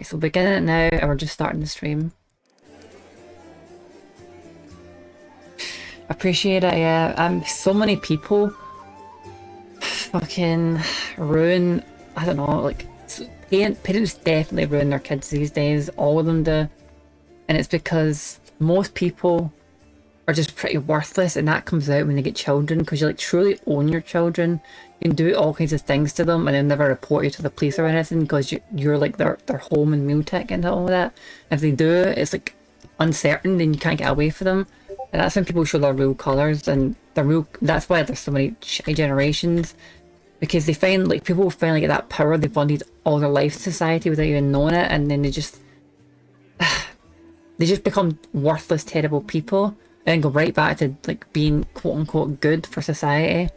Right, so begin it now, and we're just starting the stream. Appreciate it, yeah. So many people fucking ruin, I don't know, like, parents definitely ruin their kids these days, all of them do. And it's because most people are just pretty worthless, and that comes out when they get children, because you like truly own your children. You can do all kinds of things to them, and they'll never report you to the police or anything, because you're like their home and meal ticket and all that. And if they do, it's like uncertain, then you can't get away from them. And that's when people show their real colours, and that's why there's so many shitty generations, because they find, like, people finally get that power they've wanted all their life in society without even knowing it, and then they just become worthless, terrible people, and then go right back to like being quote unquote good for society.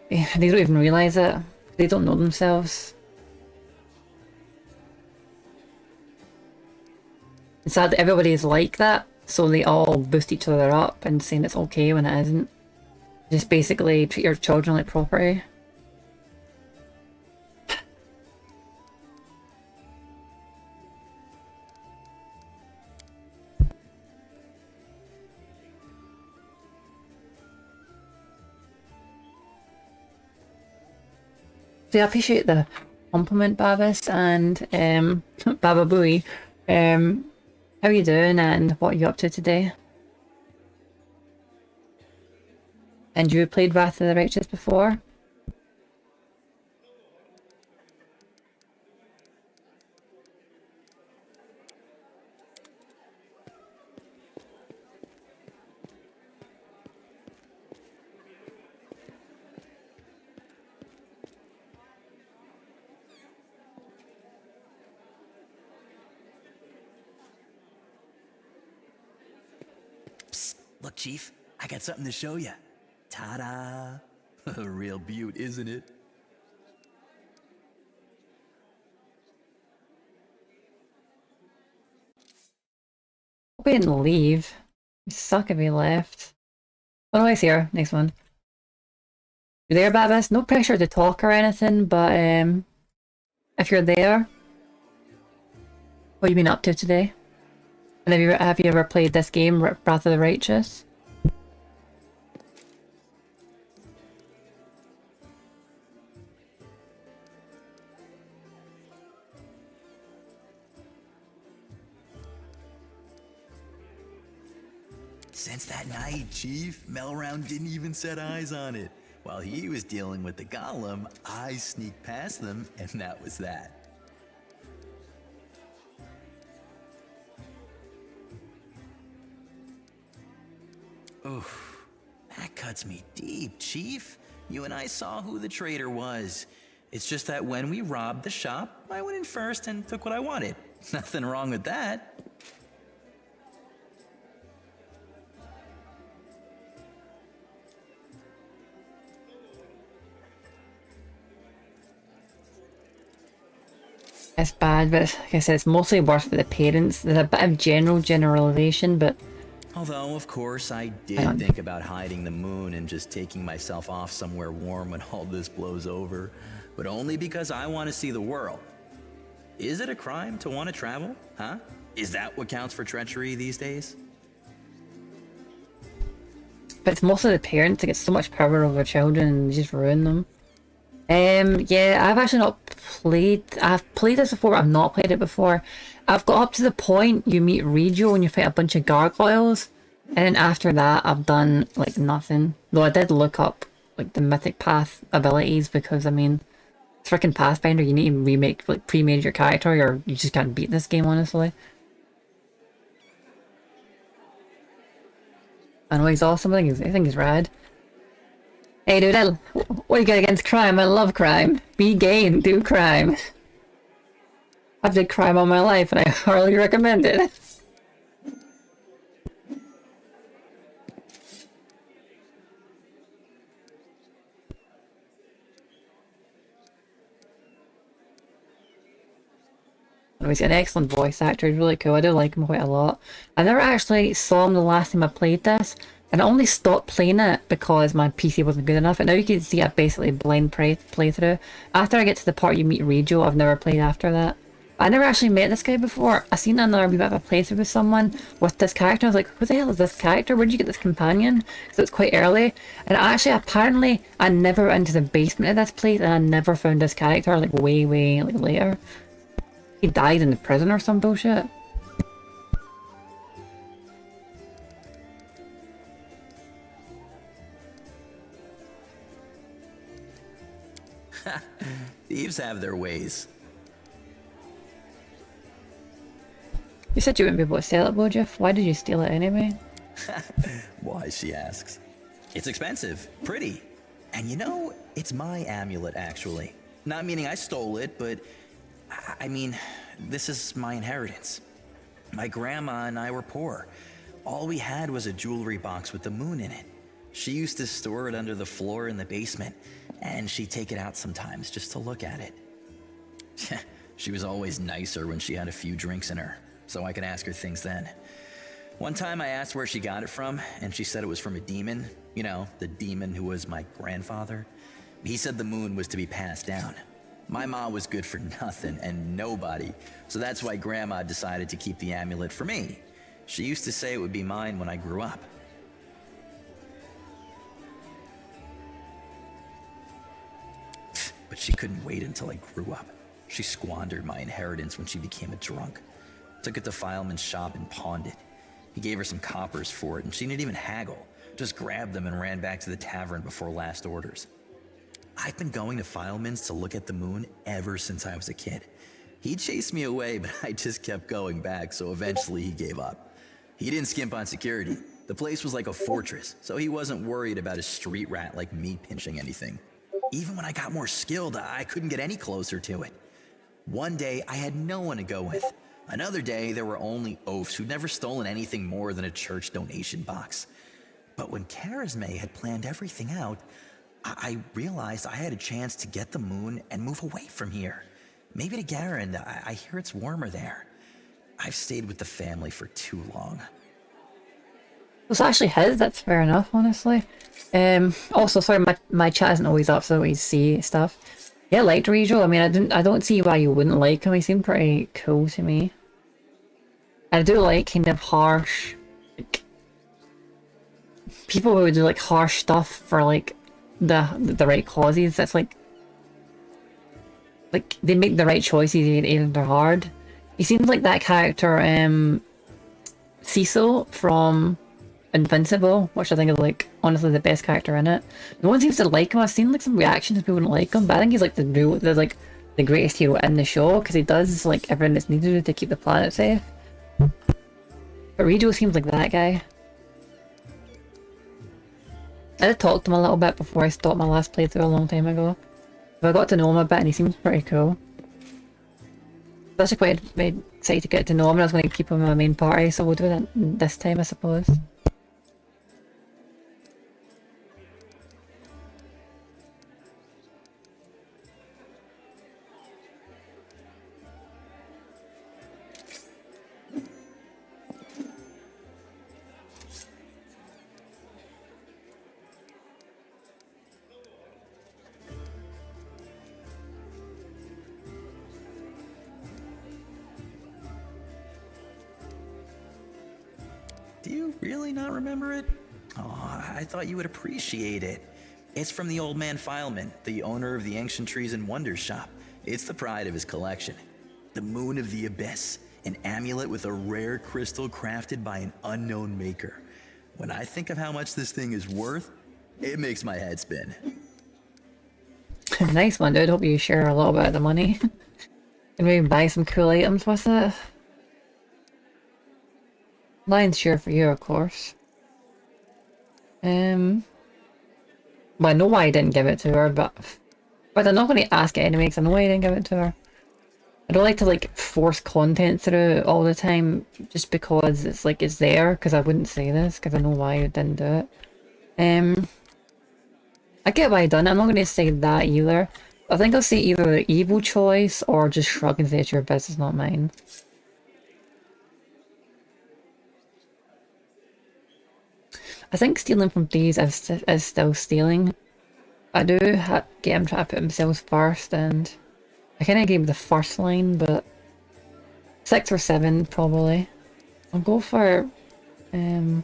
They don't even realise it. They don't know themselves. It's sad that everybody is like that, so they all boost each other up and saying it's okay when it isn't. Just basically treat your children like property. So yeah, I appreciate the compliment, Babis, and Baba Booey. How are you doing, and what are you up to today? And you played Wrath of the Righteous before? Look, Chief, I got something to show you. Ta-da! A real beaut, isn't it? Hope he didn't leave. It'd suck if he left. Oh no, he's here. Next one. You there, Babis? No pressure to talk or anything, but if you're there, what have you been up to today? And have you ever played this game, Wrath of the Righteous? Since that night, Chief, Melround didn't even set eyes on it. While he was dealing with the golem, I sneaked past them, and that was that. Oof, that cuts me deep, Chief. You and I saw who the traitor was. It's just that when we robbed the shop, I went in first and took what I wanted. Nothing wrong with that. It's bad, but like I said, it's mostly worse for the parents. There's a bit of generalization, but... Although, of course, I did think about hiding the moon and just taking myself off somewhere warm when all this blows over, but only because I want to see the world. Is it a crime to want to travel, huh? Is that what counts for treachery these days? But it's mostly the parents that get so much power over children and just ruin them. Yeah, I've actually not played... I've played this before, but I've not played it before. I've got up to the point you meet Regio and you fight a bunch of gargoyles, and then after that I've done, like, nothing. Though I did look up, like, the Mythic Path abilities, because, I mean, freaking Pathfinder, you need to remake, like, pre-made your character, or you just can't beat this game, honestly. I know he's awesome, I think he's rad. Hey dude, what do you got against crime? I love crime. Be gay and do crime. I've did crime all my life and I highly recommend it. He's an excellent voice actor, he's really cool. I do like him quite a lot. I never actually saw him the last time I played this, and I only stopped playing it because my PC wasn't good enough, and now you can see a basically blind playthrough. After I get to the part you meet Regio, I've never played after that. I never actually met this guy before. I seen another wee bit of a playthrough with someone with this character. I was like, who the hell is this character? Where did you get this companion? So it's quite early. And actually, apparently, I never went into the basement of this place and I never found this character like way like later. He died in the prison or some bullshit. Thieves have their ways. You said you wouldn't be able to sell it, would you? Why did you steal it anyway? Why, she asks. It's expensive, pretty. And you know, it's my amulet, actually. Not meaning I stole it, but I mean, this is my inheritance. My grandma and I were poor. All we had was a jewelry box with the moon in it. She used to store it under the floor in the basement, and she'd take it out sometimes just to look at it. She was always nicer when she had a few drinks in her, so I could ask her things then. One time I asked where she got it from, and she said it was from a demon. You know, the demon who was my grandfather. He said the moon was to be passed down. My mom was good for nothing and nobody, so that's why Grandma decided to keep the amulet for me. She used to say it would be mine when I grew up. But she couldn't wait until I grew up. She squandered my inheritance when she became a drunk. Took it to Fileman's shop and pawned it. He gave her some coppers for it, and she didn't even haggle. Just grabbed them and ran back to the tavern before last orders. I've been going to Fileman's to look at the moon ever since I was a kid. He chased me away, but I just kept going back, so eventually he gave up. He didn't skimp on security. The place was like a fortress, so he wasn't worried about a street rat like me pinching anything. Even when I got more skilled, I couldn't get any closer to it. One day, I had no one to go with. Another day, there were only oafs who'd never stolen anything more than a church donation box. But when Charisme had planned everything out, I realized I had a chance to get the moon and move away from here. Maybe to Garand. I hear it's warmer there. I've stayed with the family for too long. It's actually his, that's fair enough, honestly. Also, sorry, my chat isn't always up, so I don't see stuff. Yeah, I liked Rejo. I mean, I don't see why you wouldn't like him. He seemed pretty cool to me. I do like kind of harsh, like, people who do like harsh stuff for like the right causes. That's like they make the right choices even if they're hard. He seems like that character, Cecil from Invincible, which I think is like honestly the best character in it. No one seems to like him. I've seen like some reactions people don't like him, but I think he's like the greatest hero in the show because he does like everything that's needed to keep the planet safe. But Rejo seems like that guy. I did talk to him a little bit before I stopped my last playthrough a long time ago. But I got to know him a bit and he seems pretty cool. I was actually quite excited to get to know him and I was going to keep him in my main party, so we'll do that this time I suppose. Do you really not remember it? Oh, I thought you would appreciate it. It's from the old man Fileman, the owner of the Ancient Trees and Wonders shop. It's the pride of his collection. The Moon of the Abyss, an amulet with a rare crystal crafted by an unknown maker. When I think of how much this thing is worth, it makes my head spin. Nice one, dude. Hope you share a little bit of the money. And maybe buy some cool items with it. Lion's share for you, of course. Well, I know why I didn't give it to her, but I'm not going to ask it anyway, because I know why I didn't give it to her. I don't like to, like, force content through all the time, just because it's, like, it's there, because I wouldn't say this, because I know why I didn't do it. I get why I done it, I'm not going to say that either. I think I'll say either the evil choice, or just shrug and say it's your business, not mine. I think stealing from thieves is still stealing. I do get him trying to put himself first, and I kind of gave him the first line, but 6 or 7 probably. I'll go for I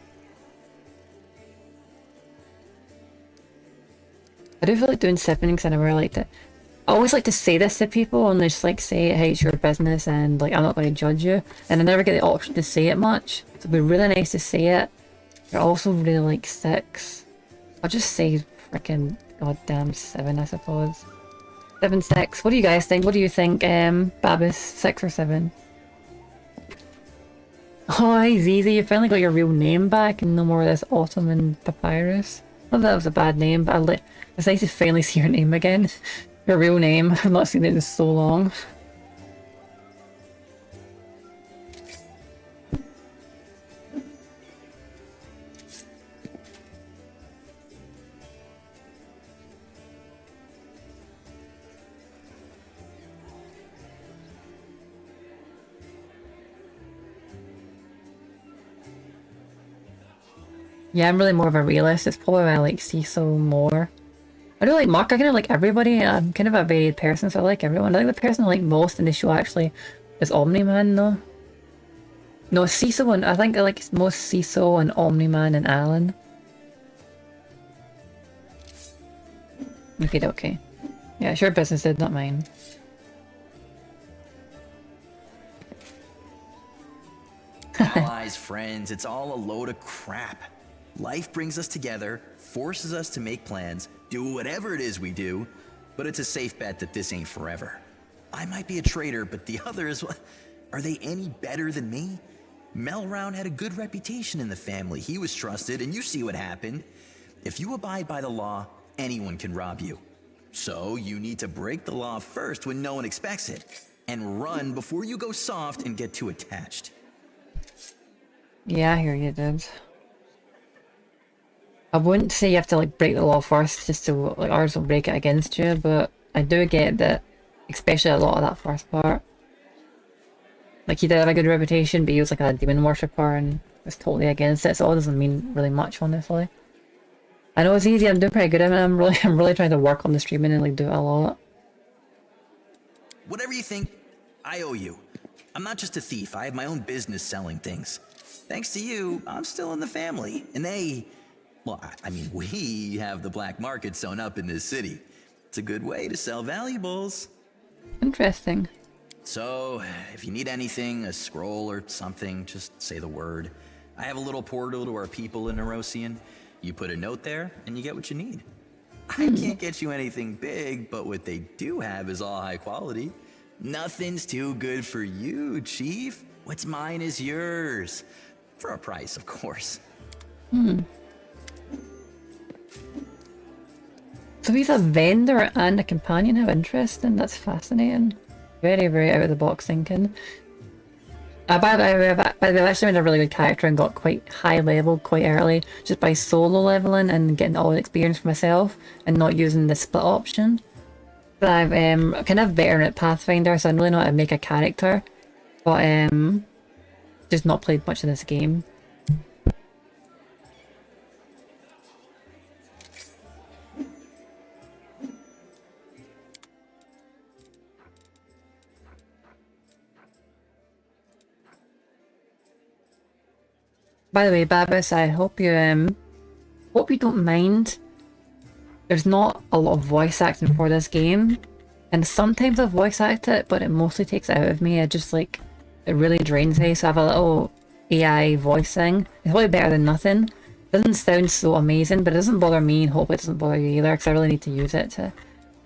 do feel like doing 7 because I never like to. I always like to say this to people and they just like say, hey, it's your business and like I'm not going to judge you. And I never get the option to say it much. So it'd be really nice to say it. But I also really like 6. I'll just say freaking goddamn 7, I suppose. 7, 6. What do you guys think? What do you think, Babis? 6 or 7? Oh, he's easy. You finally got your real name back and no more of this Ottoman papyrus. Not that was a bad name, but it's nice to finally see your name again. Your real name. I've not seen it in so long. Yeah, I'm really more of a realist. It's probably why I like Cecil more. I do like Mark. I kind of like everybody. I'm kind of a varied person, so I like everyone. I think the person I like most in the show actually is Omni-Man, though. No, Cecil and I think I like most Cecil and Omni-Man and Alan. Okay. Yeah, sure business did, not mine. Allies, friends, it's all a load of crap. Life brings us together, forces us to make plans, do whatever it is we do, but it's a safe bet that this ain't forever. I might be a traitor, but the others, are they any better than me? Melround had a good reputation in the family. He was trusted, and you see what happened. If you abide by the law, anyone can rob you. So you need to break the law first when no one expects it, and run before you go soft and get too attached. Yeah, I hear you, dude. I wouldn't say you have to like break the law first just to like ours will break it against you, but I do get that, especially a lot of that first part. Like he did have a good reputation, but he was like a demon worshipper and was totally against it, so it doesn't mean really much, honestly. I know it's easy, I'm doing pretty good at it, I'm really trying to work on the streaming and like do it a lot. Whatever you think, I owe you. I'm not just a thief, I have my own business selling things. Thanks to you, I'm still in the family, and I mean, we have the black market sewn up in this city. It's a good way to sell valuables. Interesting. So, if you need anything, a scroll or something, just say the word. I have a little portal to our people in Erosian. You put a note there, and you get what you need. I can't get you anything big, but what they do have is all high quality. Nothing's too good for you, Chief. What's mine is yours. For a price, of course. So he's a vendor and a companion, how interesting, that's fascinating. Very, very out of the box thinking. By the way, I've actually made a really good character and got quite high level quite early, just by solo leveling and getting all the experience for myself and not using the split option. But I'm kind of veteran at Pathfinder, so I really know how to make a character, but just not played much of this game. By the way, Babis, I hope you don't mind. There's not a lot of voice acting for this game, and sometimes I voice act it, but it mostly takes it out of me. It really drains me. So I have a little AI voice thing. It's probably better than nothing. It doesn't sound so amazing, but it doesn't bother me, and hope it doesn't bother you either, because I really need to use it to,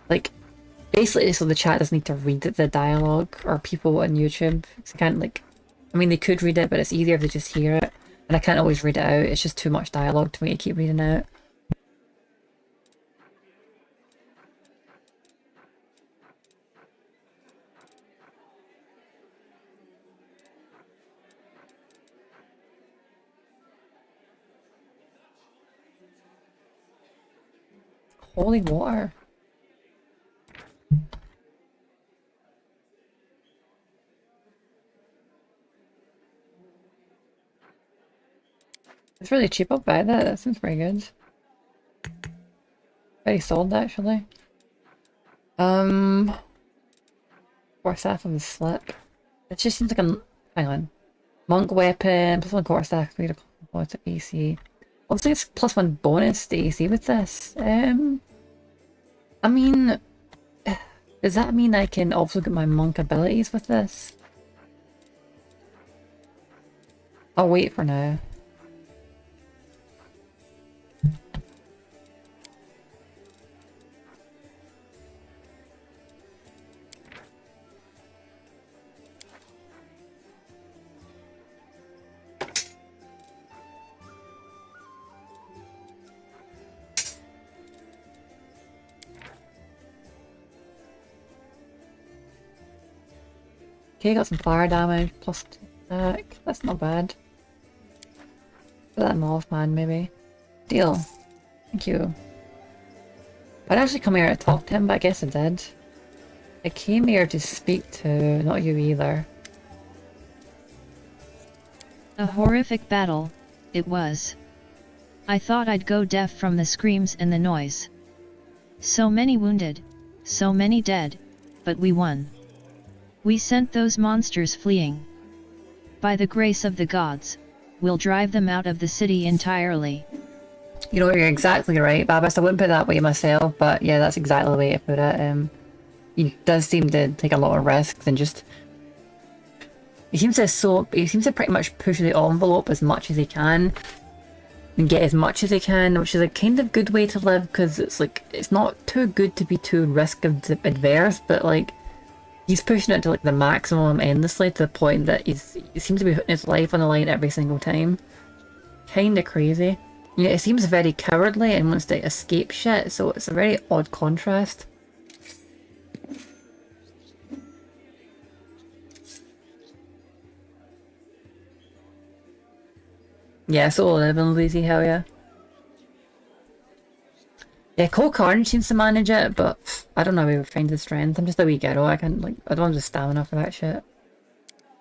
like, basically so the chat doesn't need to read the dialogue, or people on YouTube. I can't, like, I mean, they could read it, but it's easier if they just hear it. And I can't always read it out, it's just too much dialogue to me to keep reading out. Holy water. It's really cheap, I'll buy that, that seems pretty good. Very sold actually. Fourth half of the slip. It just seems like a... Hang on. Monk weapon, plus 1 quarterstaff, speed of combo to AC. Obviously it's plus 1 bonus to AC with this. I mean... Does that mean I can also get my monk abilities with this? I'll wait for now. Okay, got some fire damage, plus 2 attack. That's not bad. Put that in Mothman, maybe. Deal. Thank you. I'd actually come here to talk to him, but I guess I did. I came here to speak to, not you either. A horrific battle, it was. I thought I'd go deaf from the screams and the noise. So many wounded, so many dead, but we won. We sent those monsters fleeing. By the grace of the gods, we'll drive them out of the city entirely. You know, you're exactly right, Babas. I wouldn't put it that way myself, but yeah, that's exactly the way to put it. He does seem to take a lot of risks and just... He seems to pretty much push the envelope as much as he can and get as much as he can, which is a kind of good way to live, because it's like, it's not too good to be too risk-adverse, but like, he's pushing it to like the maximum endlessly to the point that he seems to be putting his life on the line every single time. Kinda crazy. Yeah, it seems very cowardly and wants to escape shit, so it's a very odd contrast. Yeah, solo living, Lizzie, hell yeah. Yeah, Cole Carnage seems to manage it, but I don't know how he would find the strength. I'm just a wee girl, I don't have the stamina for that shit.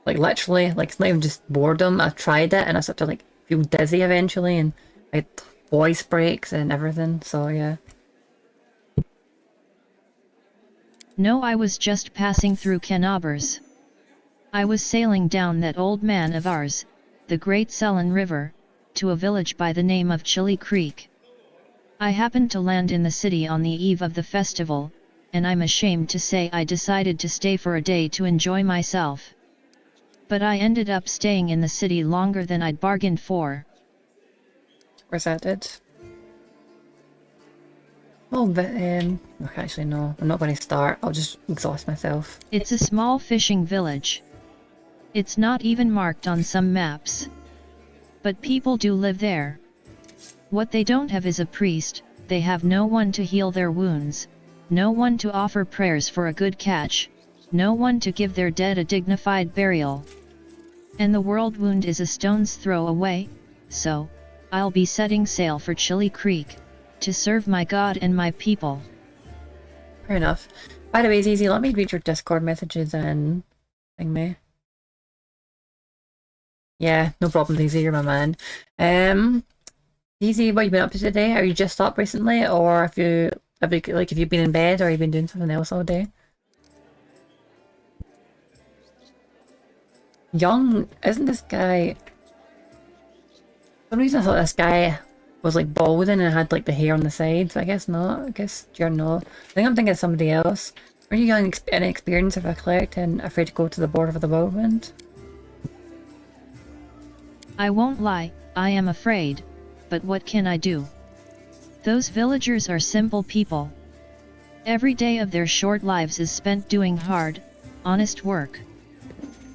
Like literally, like it's not even just boredom. I've tried it and I start to like feel dizzy eventually and I had voice breaks and everything, so yeah. No, I was just passing through Kenabers. I was sailing down that old man of ours, the Great Sullen River, to a village by the name of Chili Creek. I happened to land in the city on the eve of the festival, and I'm ashamed to say I decided to stay for a day to enjoy myself. But I ended up staying in the city longer than I'd bargained for. Where's that it? Oh, but okay, actually no, I'm not going to start. I'll just exhaust myself. It's a small fishing village. It's not even marked on some maps. But people do live there. What they don't have is a priest, they have no one to heal their wounds, no one to offer prayers for a good catch, no one to give their dead a dignified burial. And the world wound is a stone's throw away, so I'll be setting sail for Chili Creek, to serve my God and my people. Fair enough. By the way, Zizi, let me read your Discord messages and thing me. Yeah, no problem, Zizi, you're my man. Zizi, what have you been up to today? Are you just up recently, or have you been in bed, or have you been doing something else all day? Young, isn't this guy... For some reason I thought this guy was like balding and had like the hair on the sides, but I guess not. I guess you're not. I think I'm thinking of somebody else. Are you young, inexperienced of a cleric and afraid to go to the border of the whirlwind? I won't lie, I am afraid, but what can I do? Those villagers are simple people. Every day of their short lives is spent doing hard, honest work.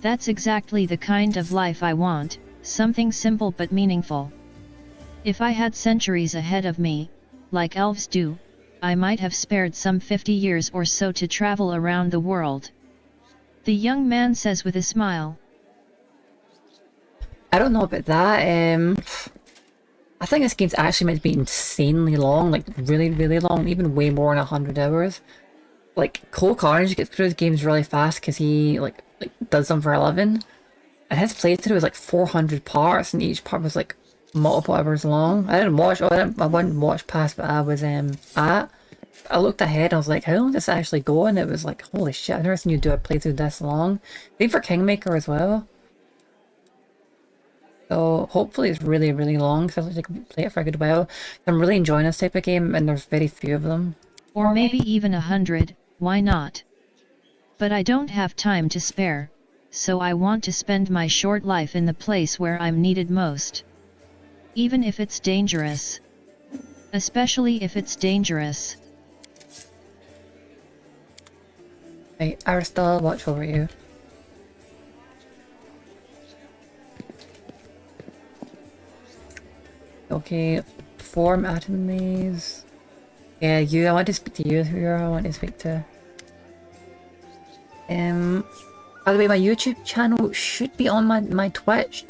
That's exactly the kind of life I want, something simple but meaningful. If I had centuries ahead of me, like elves do, I might have spared some 50 years or so to travel around the world. The young man says with a smile. I don't know about that. I think this game's actually meant to be insanely long, like really, really long, even way more than 100 hours. Like, Cole Carnage gets through his games really fast because he like does them for a living. And his playthrough was like 400 parts, and each part was like multiple hours long. I wouldn't watch past what I was at. I looked ahead, I was like, how long does this actually go? And it was like, holy shit, I've never seen you do a playthrough this long. Same for Kingmaker as well. So hopefully it's really, really long, because I can play it for a good while. I'm really enjoying this type of game, and there's very few of them. Or maybe even 100, why not? But I don't have time to spare, so I want to spend my short life in the place where I'm needed most. Even if it's dangerous. Especially if it's dangerous. Right, Aristal, watch over you. Okay, form atomies. Yeah, you, I want to speak to you, who I want to speak to. By the way, my YouTube channel should be on my Twitch.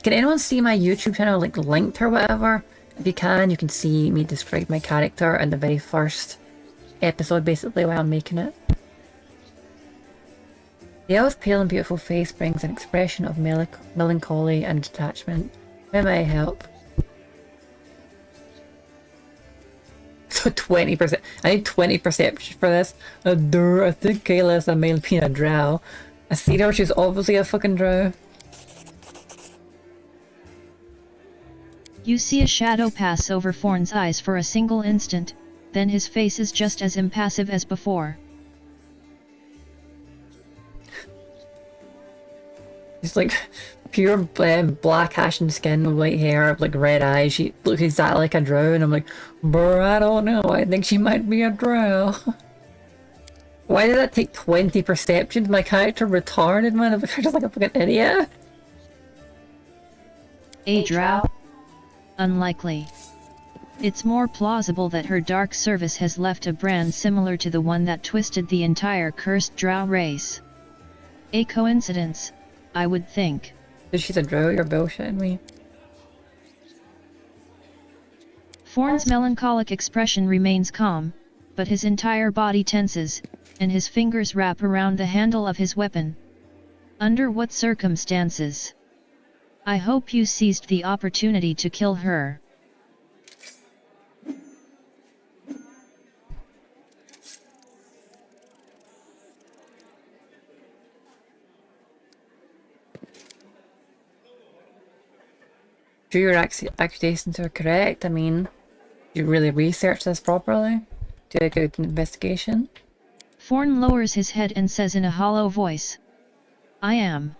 Can anyone see my YouTube channel like linked or whatever? If you can see me describe my character in the very first episode, basically, while I'm making it. The elf's pale and beautiful face brings an expression of melancholy and detachment. How may I help? So 20%. I need 20 perception for this. I think Kayla's a male being a drow. I see her, she's obviously a fucking drow. You see a shadow pass over Forn's eyes for a single instant, then his face is just as impassive as before. She's like pure black ashen skin, white hair, like red eyes. She looks exactly like a drow, and I'm like, brr, I don't know. I think she might be a drow. Why did that take 20 perception? My character retarded, man. I'm just like a fucking idiot. A drow? Unlikely. It's more plausible that her dark service has left a brand similar to the one that twisted the entire cursed drow race. A coincidence, I would think. She's a drow, you're bullshitting me. Forn's melancholic expression remains calm, but his entire body tenses, and his fingers wrap around the handle of his weapon. Under what circumstances? I hope you seized the opportunity to kill her. Sure your accusations are correct. I mean, you really research this properly? Do a good investigation? Forn lowers his head and says in a hollow voice, I am.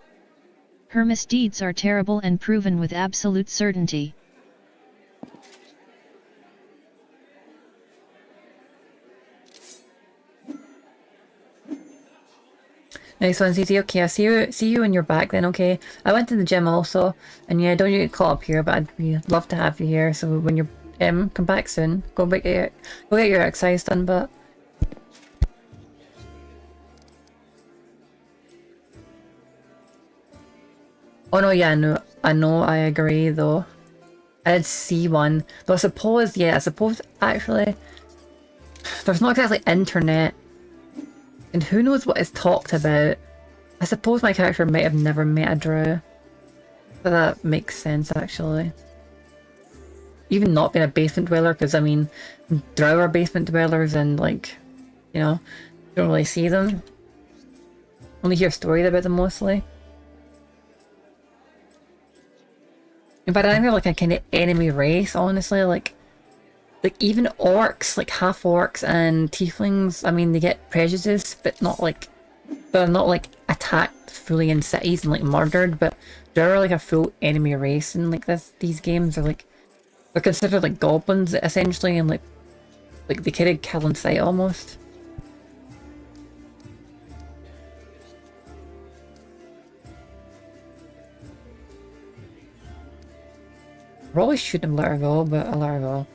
Her misdeeds are terrible and proven with absolute certainty. Nice one, CC. Okay, I'll see you when you're back then, okay? I went to the gym also, and yeah, don't you get caught up here, but I'd love to have you here, so when you're come back soon. Go get your exercise done, but oh no, yeah, no, I agree though. I did see one. Though I suppose actually there's not exactly internet. And who knows what is talked about. I suppose my character might have never met a drow. So that makes sense actually. Even not being a basement dweller, because I mean, drow are basement dwellers and like, you know, don't really see them. Only hear stories about them mostly. But I think they're like a kind of enemy race, honestly. Like even orcs, like half orcs and tieflings. I mean, they get prejudice, but not like they're not like attacked fully in cities and like murdered. But they're like a full enemy race, and like these games are like they're considered like goblins essentially, and like they kind of kill in sight almost. Probably shouldn't have let her go, but I let her go.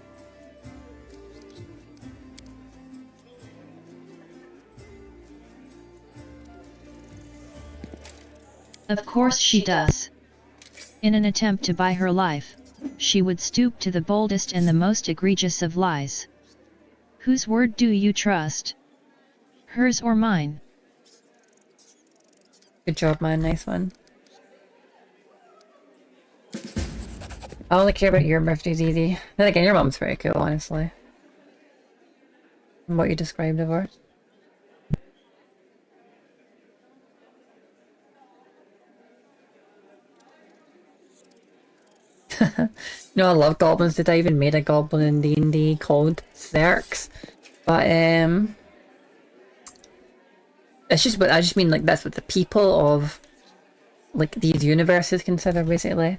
Of course she does. In an attempt to buy her life, she would stoop to the boldest and the most egregious of lies. Whose word do you trust? Hers or mine? Good job, man. Nice one. I only care about your birthday, Dee Dee. Then again, your mom's pretty cool, honestly. from what you described of her. You know, I love goblins. Did I even made a goblin in D&D called Zerks? But it's just what I just mean, like that's what the people of like these universes consider basically.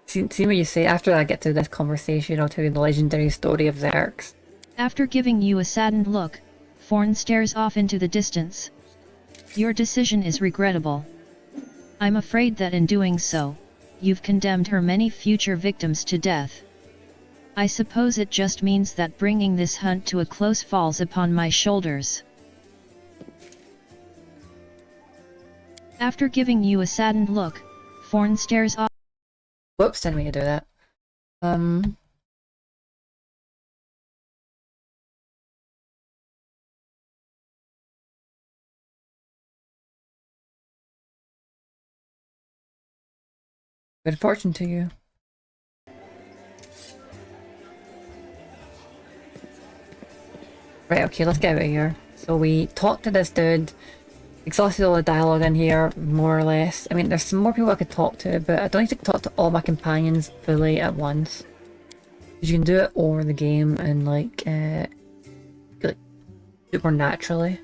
See what you say. After I get through this conversation, I'll tell you the legendary story of Zerks. After giving you a saddened look, Thorn stares off into the distance. Your decision is regrettable. I'm afraid that in doing so, you've condemned her many future victims to death. I suppose it just means that bringing this hunt to a close falls upon my shoulders. After giving you a saddened look, Thorn stares off. Whoops, didn't mean to do that. Good fortune to you. Right, okay, let's get out of here. So we talked to this dude, exhausted all the dialogue in here, more or less. I mean, there's some more people I could talk to, but I don't need to talk to all my companions fully at once. Because you can do it over the game and like super naturally.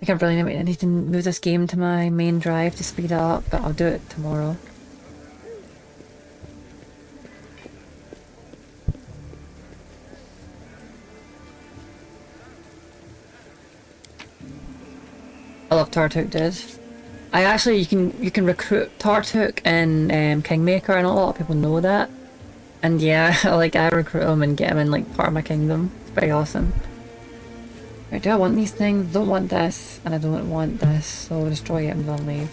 I think I really need to move this game to my main drive to speed it up, but I'll do it tomorrow. I love Tartuk, dude. I actually, you can recruit Tartuk in Kingmaker, and a lot of people know that. And yeah, like I recruit him and get him in like part of my kingdom. It's pretty awesome. Right, do I want these things? Don't want this, and I don't want this, so I'll destroy it and then leave.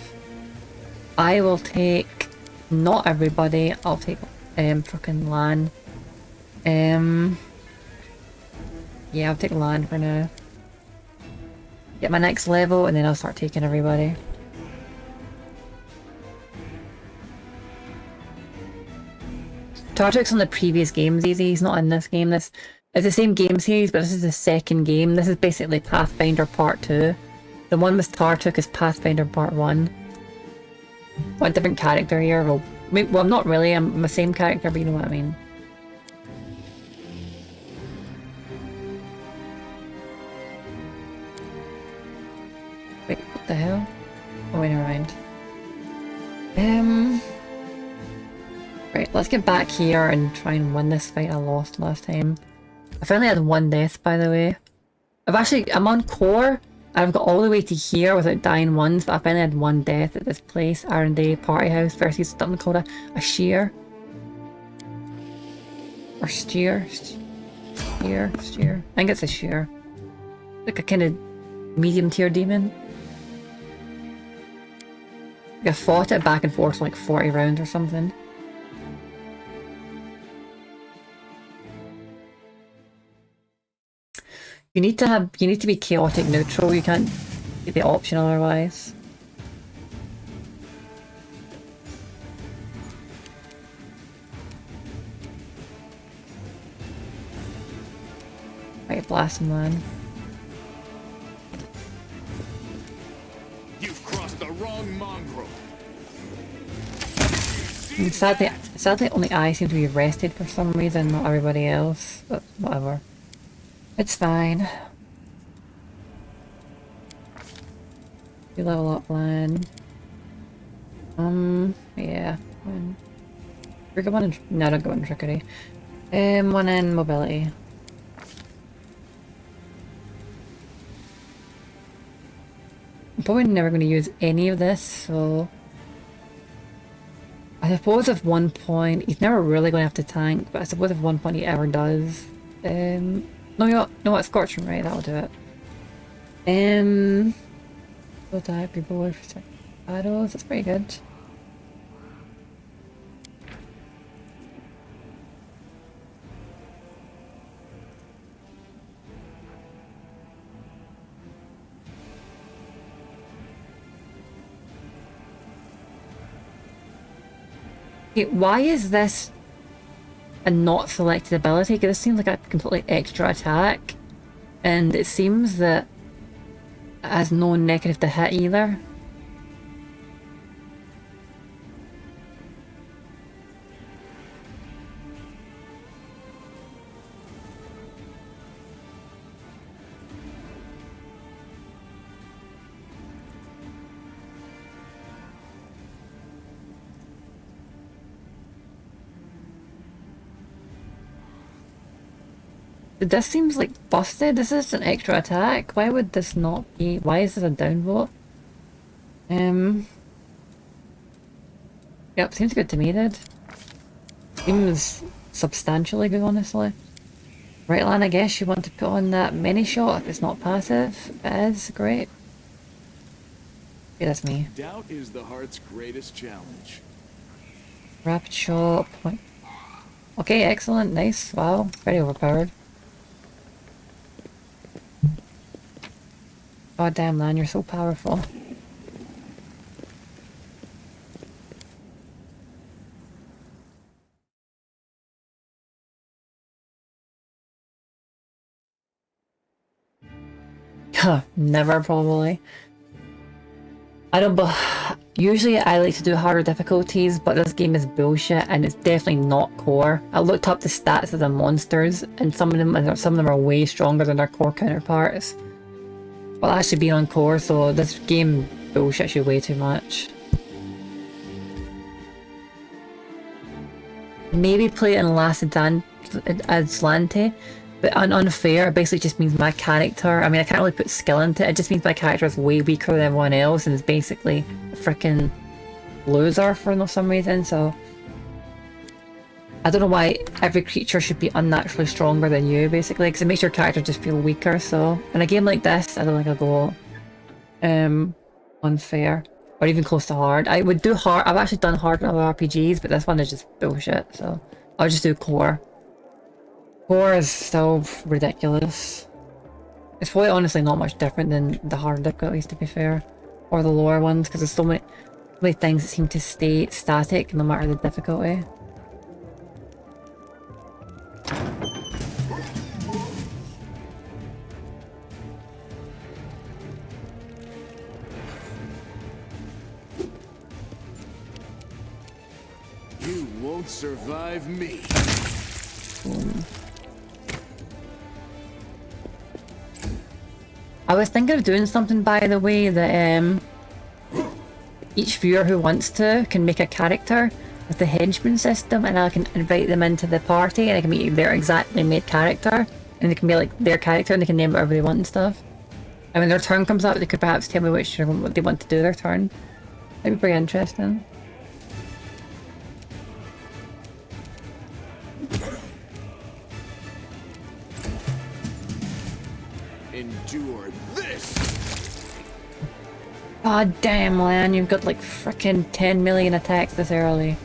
I will take not everybody. I'll take frickin' Lan. Yeah, I'll take Lan for now. Get my next level, and then I'll start taking everybody. Tartuk's on the previous games easy, he's not in this game. This is the same game series, but this is the second game. This is basically Pathfinder Part 2. The one with Tartuk is Pathfinder Part 1. What a different character here. Well, not really, I'm the same character, but you know what I mean. Wait, what the hell? Oh wait, never mind. Right, let's get back here and try and win this fight I lost last time. I've only had one death, by the way. I'm on core. I've got all the way to here without dying once, but I've only had one death at this place, R&D Party House versus something called a shear. Or steer. Steer. I think it's a shear. Like a kind of medium tier demon. Like I fought it back and forth for like 40 rounds or something. You need to be chaotic neutral, you can't get the option otherwise. Right, blast him then. You've crossed the wrong mongrel. And sadly only I seem to be rested for some reason, not everybody else, but whatever. It's fine. You level up Lan. Yeah. We got one in, no, don't go in trickery. One in mobility. I'm probably never going to use any of this, so I suppose if one point he's never really going to have to tank, but I suppose if one point he ever does, no, you know what? Scorching Ray, that'll do it. Will die people for second battles. That's pretty good. Okay, why is this a not selected ability? Because this seems like a completely extra attack. And it seems that it has no negative to hit either. This seems like busted. This is an extra attack. Why would this not be? Why is this a downvote? Yep, seems good to me, dude. Seems substantially good, honestly. Right, Lan, I guess you want to put on that mini shot if it's not passive. If it is, great. Okay, that's me. Doubt is the heart's greatest challenge. Rapid shot. Okay, excellent, nice. Wow, very overpowered. God damn, Lan, you're so powerful. Huh, never probably. I don't, but usually I like to do harder difficulties, but this game is bullshit and it's definitely not core. I looked up the stats of the monsters and some of them are way stronger than their core counterparts. Well, actually being on core, so this game bullshits you way too much. Maybe play it in Last Atlante, but unfair, it basically just means my character, I mean I can't really put skill into it, it just means my character is way weaker than everyone else and is basically a freaking loser for some reason, so... I don't know why every creature should be unnaturally stronger than you, basically, because it makes your character just feel weaker, so... In a game like this, I don't think I'll go unfair, or even close to hard. I would do hard, I've actually done hard in other RPGs, but this one is just bullshit, so... I'll just do core. Core is still ridiculous. It's probably honestly not much different than the harder difficulties, to be fair. Or the lower ones, because there's so many things that seem to stay static no matter the difficulty. You won't survive me. I was thinking of doing something, by the way, that each viewer who wants to can make a character with the henchman system, and I can invite them into the party and I can be their exactly made character, and they can be like their character and they can name whatever they want and stuff. And when their turn comes up, they could perhaps tell me what they want to do their turn. That'd be pretty interesting. Endure this! God damn, Lan, you've got like frickin' 10 million attacks this early.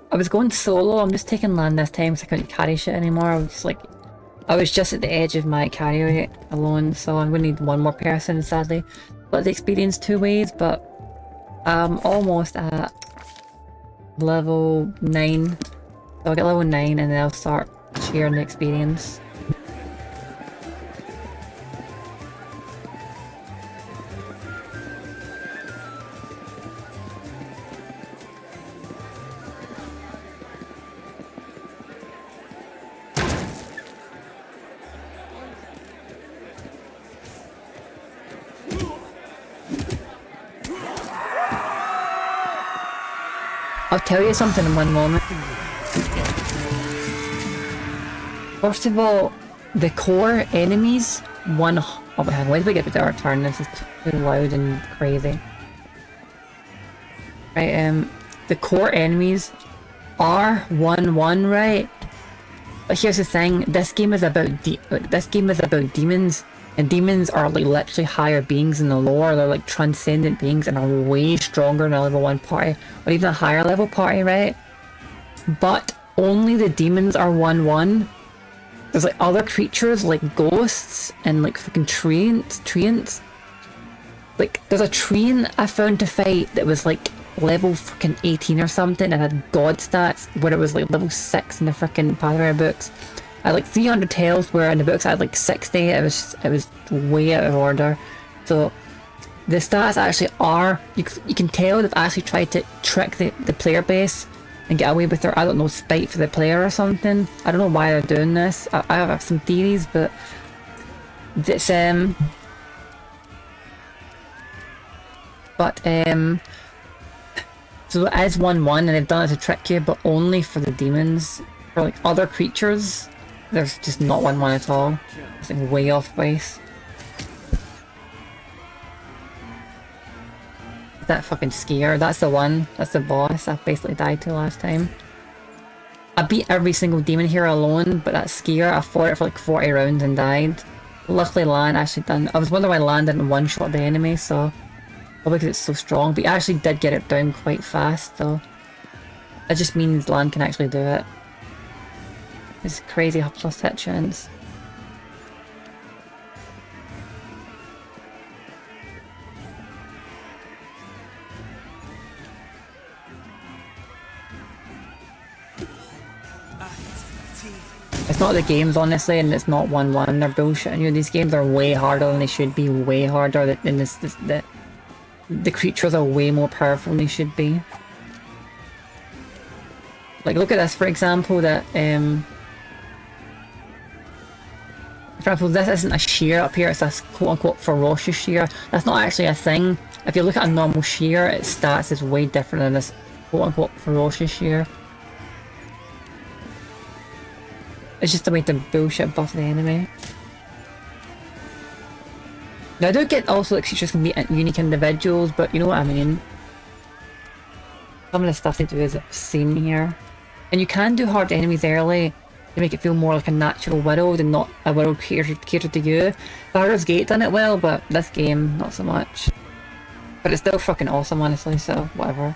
I was going solo, I'm just taking Lan this time so I couldn't carry shit anymore. I was just at the edge of my carry rate alone, so I'm gonna need one more person, sadly. Split the experience 2 ways, but I'm almost at level 9. So I'll get level 9 and then I'll start sharing the experience. I'll tell you something in one moment. First of all, the core enemies, oh man, why did we get to our turn? This is too loud and crazy. Right, the core enemies are 1-1, right? But here's the thing, this game is about demons, and demons are like literally higher beings in the lore. They're like transcendent beings and are way stronger than a level 1 party, or even a higher level party, right? But only the demons are 1-1, There's like other creatures like ghosts and like fucking treants. Like there's a treant I found to fight that was like level fucking 18 or something and had god stats where it was like level 6 in the freaking Pathfinder books. I had like 300 tails where in the books I had like 60. It was way out of order. So the stats actually are, you can tell they've actually tried to trick the player base and get away with their, I don't know, spite for the player or something. I don't know why they're doing this. I have some theories, but it's so it is 1/1 and they've done it to trick you, but only for the demons. For like other creatures, there's just not 1/1 at all. It's like way off base. That fucking skier, that's the one, that's the boss I basically died to last time. I beat every single demon here alone, but that skier, I fought it for like 40 rounds and died. Luckily Lan actually done, I was wondering why Lan didn't one-shot the enemy, so probably because it's so strong, but he actually did get it down quite fast, so that just means Lan can actually do it. It's crazy plus hit chance. It's not the games, honestly, and it's not 1/1. They're bullshitting you. These games are way harder than they should be. Way harder than the creatures are way more powerful than they should be. Like, look at this, for example, that, for example, this isn't a shear up here, it's a quote-unquote ferocious shear. That's not actually a thing. If you look at a normal shear, its stats is way different than this quote-unquote ferocious shear. It's just a way to bullshit buff the enemy. Now I do get also that creatures can be unique individuals, but you know what I mean. Some of the stuff they do is obscene here. And you can do hard enemies early to make it feel more like a natural world and not a world catered to you. Baldur's Gate done it well, but this game, not so much. But it's still fucking awesome, honestly, so whatever.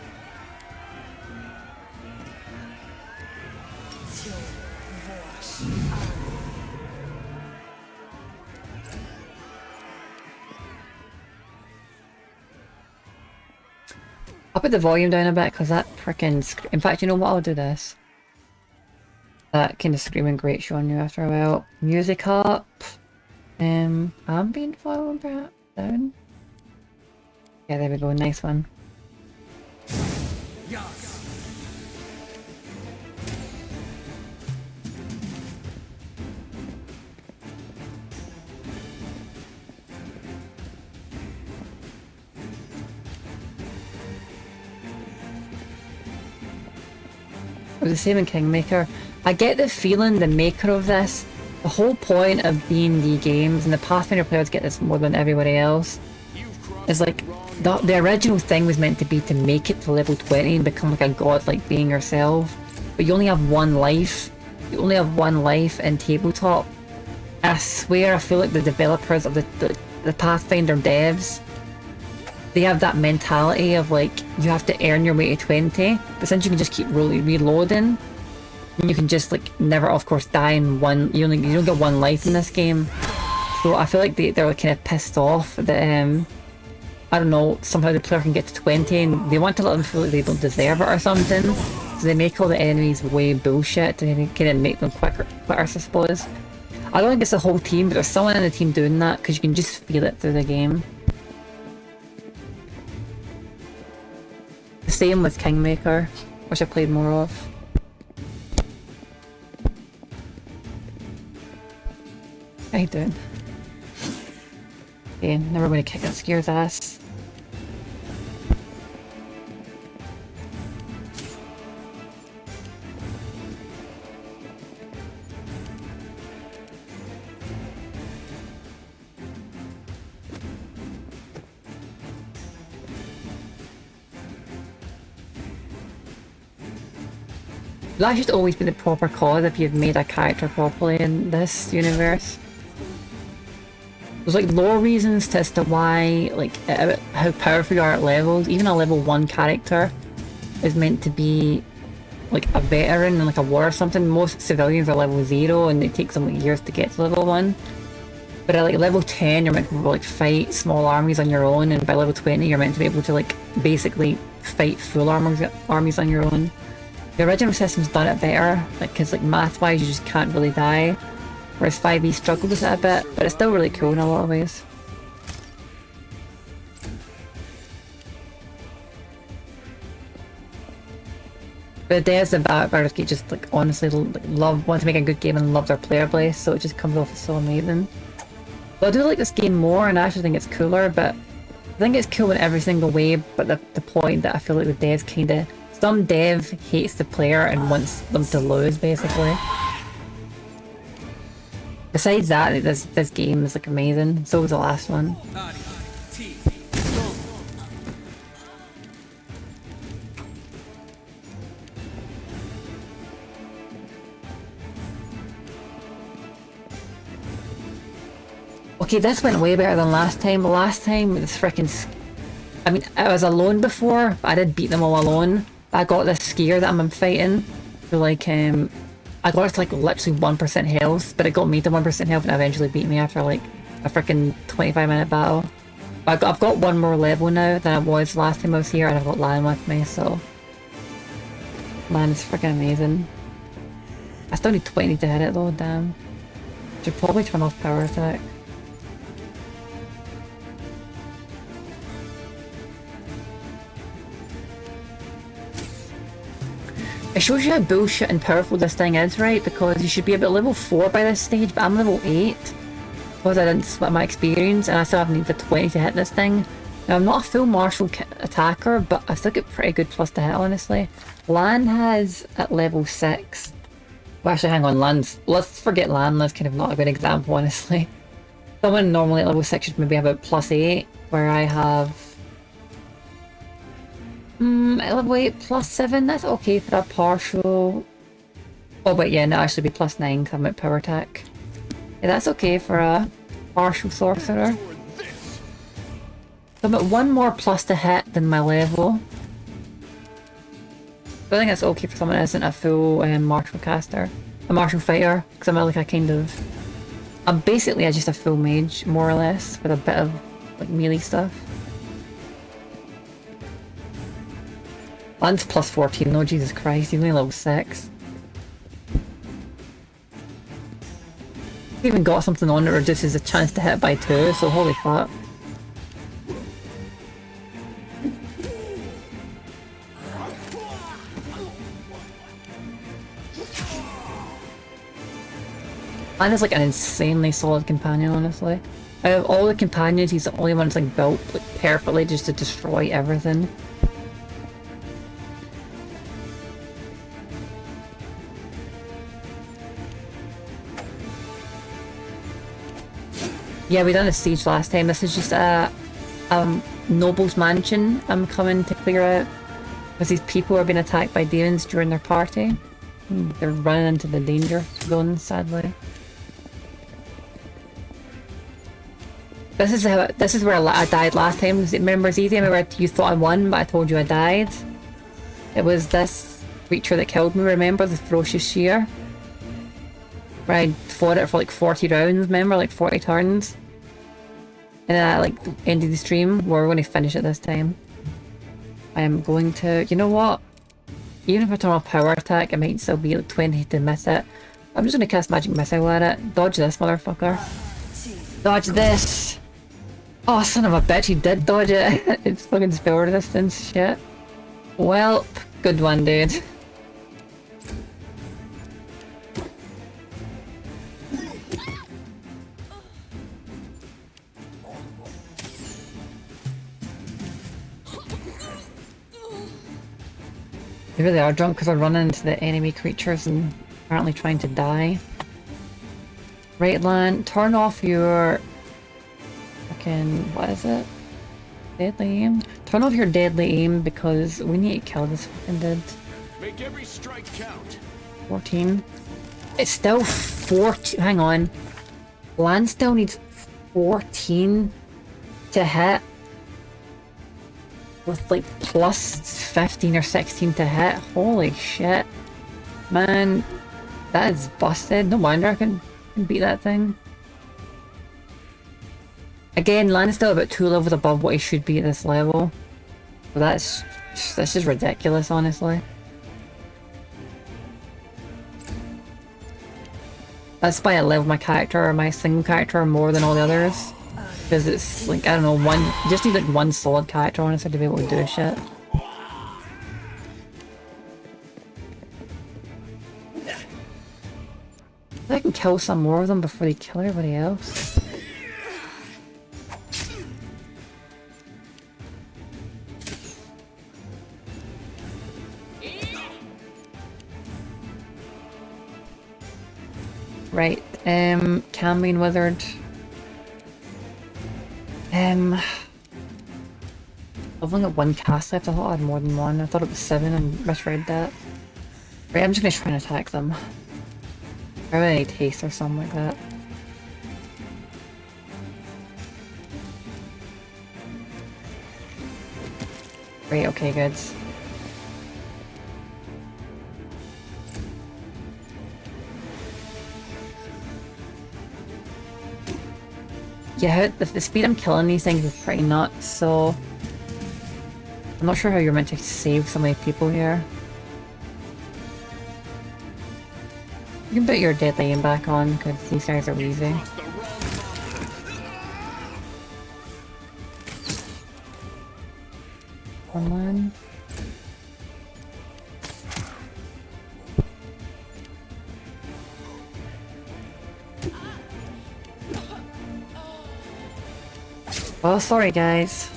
I'll put the volume down a bit because that freaking in fact, you know what? I'll do this. That kind of screaming great showing you after a while. Music up. Ambient volume perhaps down. Yeah, there we go. Nice one. It was the same in Kingmaker. I get the feeling the maker of this, the whole point of D&D games, and the Pathfinder players get this more than everybody else, is like, the original thing was meant to be to make it to level 20 and become like a godlike being yourself. But you only have one life. You only have one life in tabletop. And I swear I feel like the developers of the Pathfinder devs, they have that mentality of like, you have to earn your way to 20, but since you can just keep really reloading, and you can just like never, of course, die in one, you don't get one life in this game. So I feel like they're like kind of pissed off that, I don't know, somehow the player can get to 20 and they want to let them feel like they don't deserve it or something. So they make all the enemies way bullshit to kind of make them quicker, I suppose. I don't think it's the whole team, but there's someone in the team doing that because you can just feel it through the game. Same with Kingmaker, which I played more of. How you doing? Okay, never going to kick that Skier's ass. That should always be the proper cause if you've made a character properly in this universe. There's like lore reasons as to why, like, how powerful you are at levels. Even a level 1 character is meant to be like a veteran in like a war or something, most civilians are level 0 and it takes them like years to get to level 1. But at like level 10 you're meant to like fight small armies on your own, and by level 20 you're meant to be able to like basically fight full armies on your own. The original system's done it better, like because like math wise you just can't really die, whereas 5e struggles with it a bit, but it's still really cool in a lot of ways. But the devs and Baldur's Gate just like honestly want to make a good game and love their player base, so it just comes off as so amazing. But I do like this game more, and I actually think it's cooler, but I think it's cool in every single way, but the point that I feel like the devs kinda... Some dev hates the player and wants them to lose, basically. Besides that, this game is like amazing. So was the last one. Okay, this went way better than last time. Last time, this freaking... I mean, I was alone before, but I did beat them all alone. I got this skier that I'm fighting. So like, I got it to like literally 1% health, but it got me to 1% health and eventually beat me after like a freaking 25-minute battle. But I've got one more level now than I was last time I was here, and I've got Lan with me, so... Lan is freaking amazing. I still need 20 to hit it though, damn. Should probably turn off power attack. It shows you how bullshit and powerful this thing is, right? Because you should be about level 4 by this stage, but I'm level 8. Because I didn't split my experience, and I still have need the 20 to hit this thing. Now, I'm not a full martial attacker, but I still get pretty good plus to hit, honestly. Lan has at level 6. Well, actually, hang on, let's forget Lan. That's kind of not a good example, honestly. Someone normally at level 6 should maybe have about plus 8, where I have... at level 8 plus 7, that's okay for a partial... Oh wait, yeah, no, I should be plus 9 because I'm at power attack. Yeah, that's okay for a partial sorcerer. So I'm at 1 more plus to hit than my level. So I think that's okay for someone that isn't a full martial caster. A martial fighter, because I'm like a kind of... I'm basically just a full mage, more or less, with a bit of like melee stuff. Lan's plus 14 though, Jesus Christ, he's only level 6. He's even got something on that reduces the chance to hit by 2, so holy fuck. Lan is like an insanely solid companion, honestly. Out of all the companions, he's the only one that's like built like perfectly just to destroy everything. Yeah, we done a siege last time. This is just a noble's mansion I'm coming to clear out. Because these people are being attacked by demons during their party. They're running into the danger zone, sadly. This is where I died last time. Remember Zethia, where you thought I won, but I told you I died? It was this creature that killed me, remember? The ferocious shear? Where I fought it for like 40 rounds, remember? Like 40 turns. And then I like ended the stream. We're going to finish it this time. I am going to... You know what? Even if I turn off power attack, it might still be like 20 to miss it. I'm just going to cast magic missile at it. Dodge this, motherfucker. Dodge this! Oh, son of a bitch, he did dodge it. It's fucking spell resistance shit. Well, good one, dude. They really are drunk because they're running into the enemy creatures and apparently trying to die. Right, Lan, turn off your... fucking... what is it? Deadly aim? Turn off your deadly aim because we need to kill this fucking dude. Make every strike count. 14. It's still 14... hang on. Lan still needs 14 to hit. With like plus 15 or 16 to hit. Holy shit. Man, that is busted. No wonder I can beat that thing. Again, Lan's still about 2 levels above what he should be at this level. So that's just ridiculous, honestly. That's why I love my character, or my single character, more than all the others. Because it's like, I don't know, you just need like one solid character, honestly, to be able to do shit. I can kill some more of them before they kill everybody else. Right, Cambion Wizard. I've only got 1 cast left. I thought I had more than 1. I thought it was 7 and misread that. Right, I'm just gonna try and attack them. I really need haste or something like that. Right, okay, good. Yeah, the speed I'm killing these things is pretty nuts, so... I'm not sure how you're meant to save so many people here. You can put your deadly aim back on, because these guys are easy. Come on. Well, sorry guys.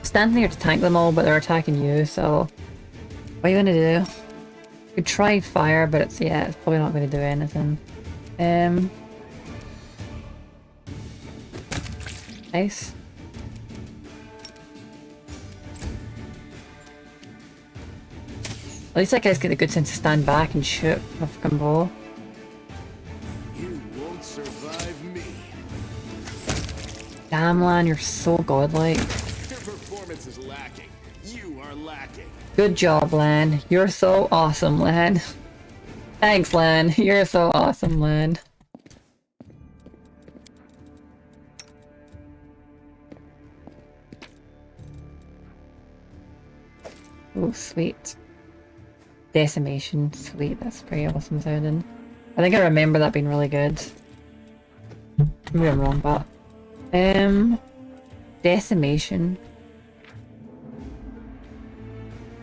Standing here to tank them all, but they're attacking you, so... What are you gonna do? You could try fire, but it's probably not gonna do anything. Nice. At least that guy's got a good sense to stand back and shoot a fucking ball. You won't survive me. Damn, Lan, you're so godlike. Your performance is lacking. You are lacking. Good job, Lan. You're so awesome, Lan. Thanks, Lan. You're so awesome, Lan. Oh, sweet. Decimation. Sweet, that's pretty awesome sounding. I think I remember that being really good. Maybe I'm wrong, but... Decimation.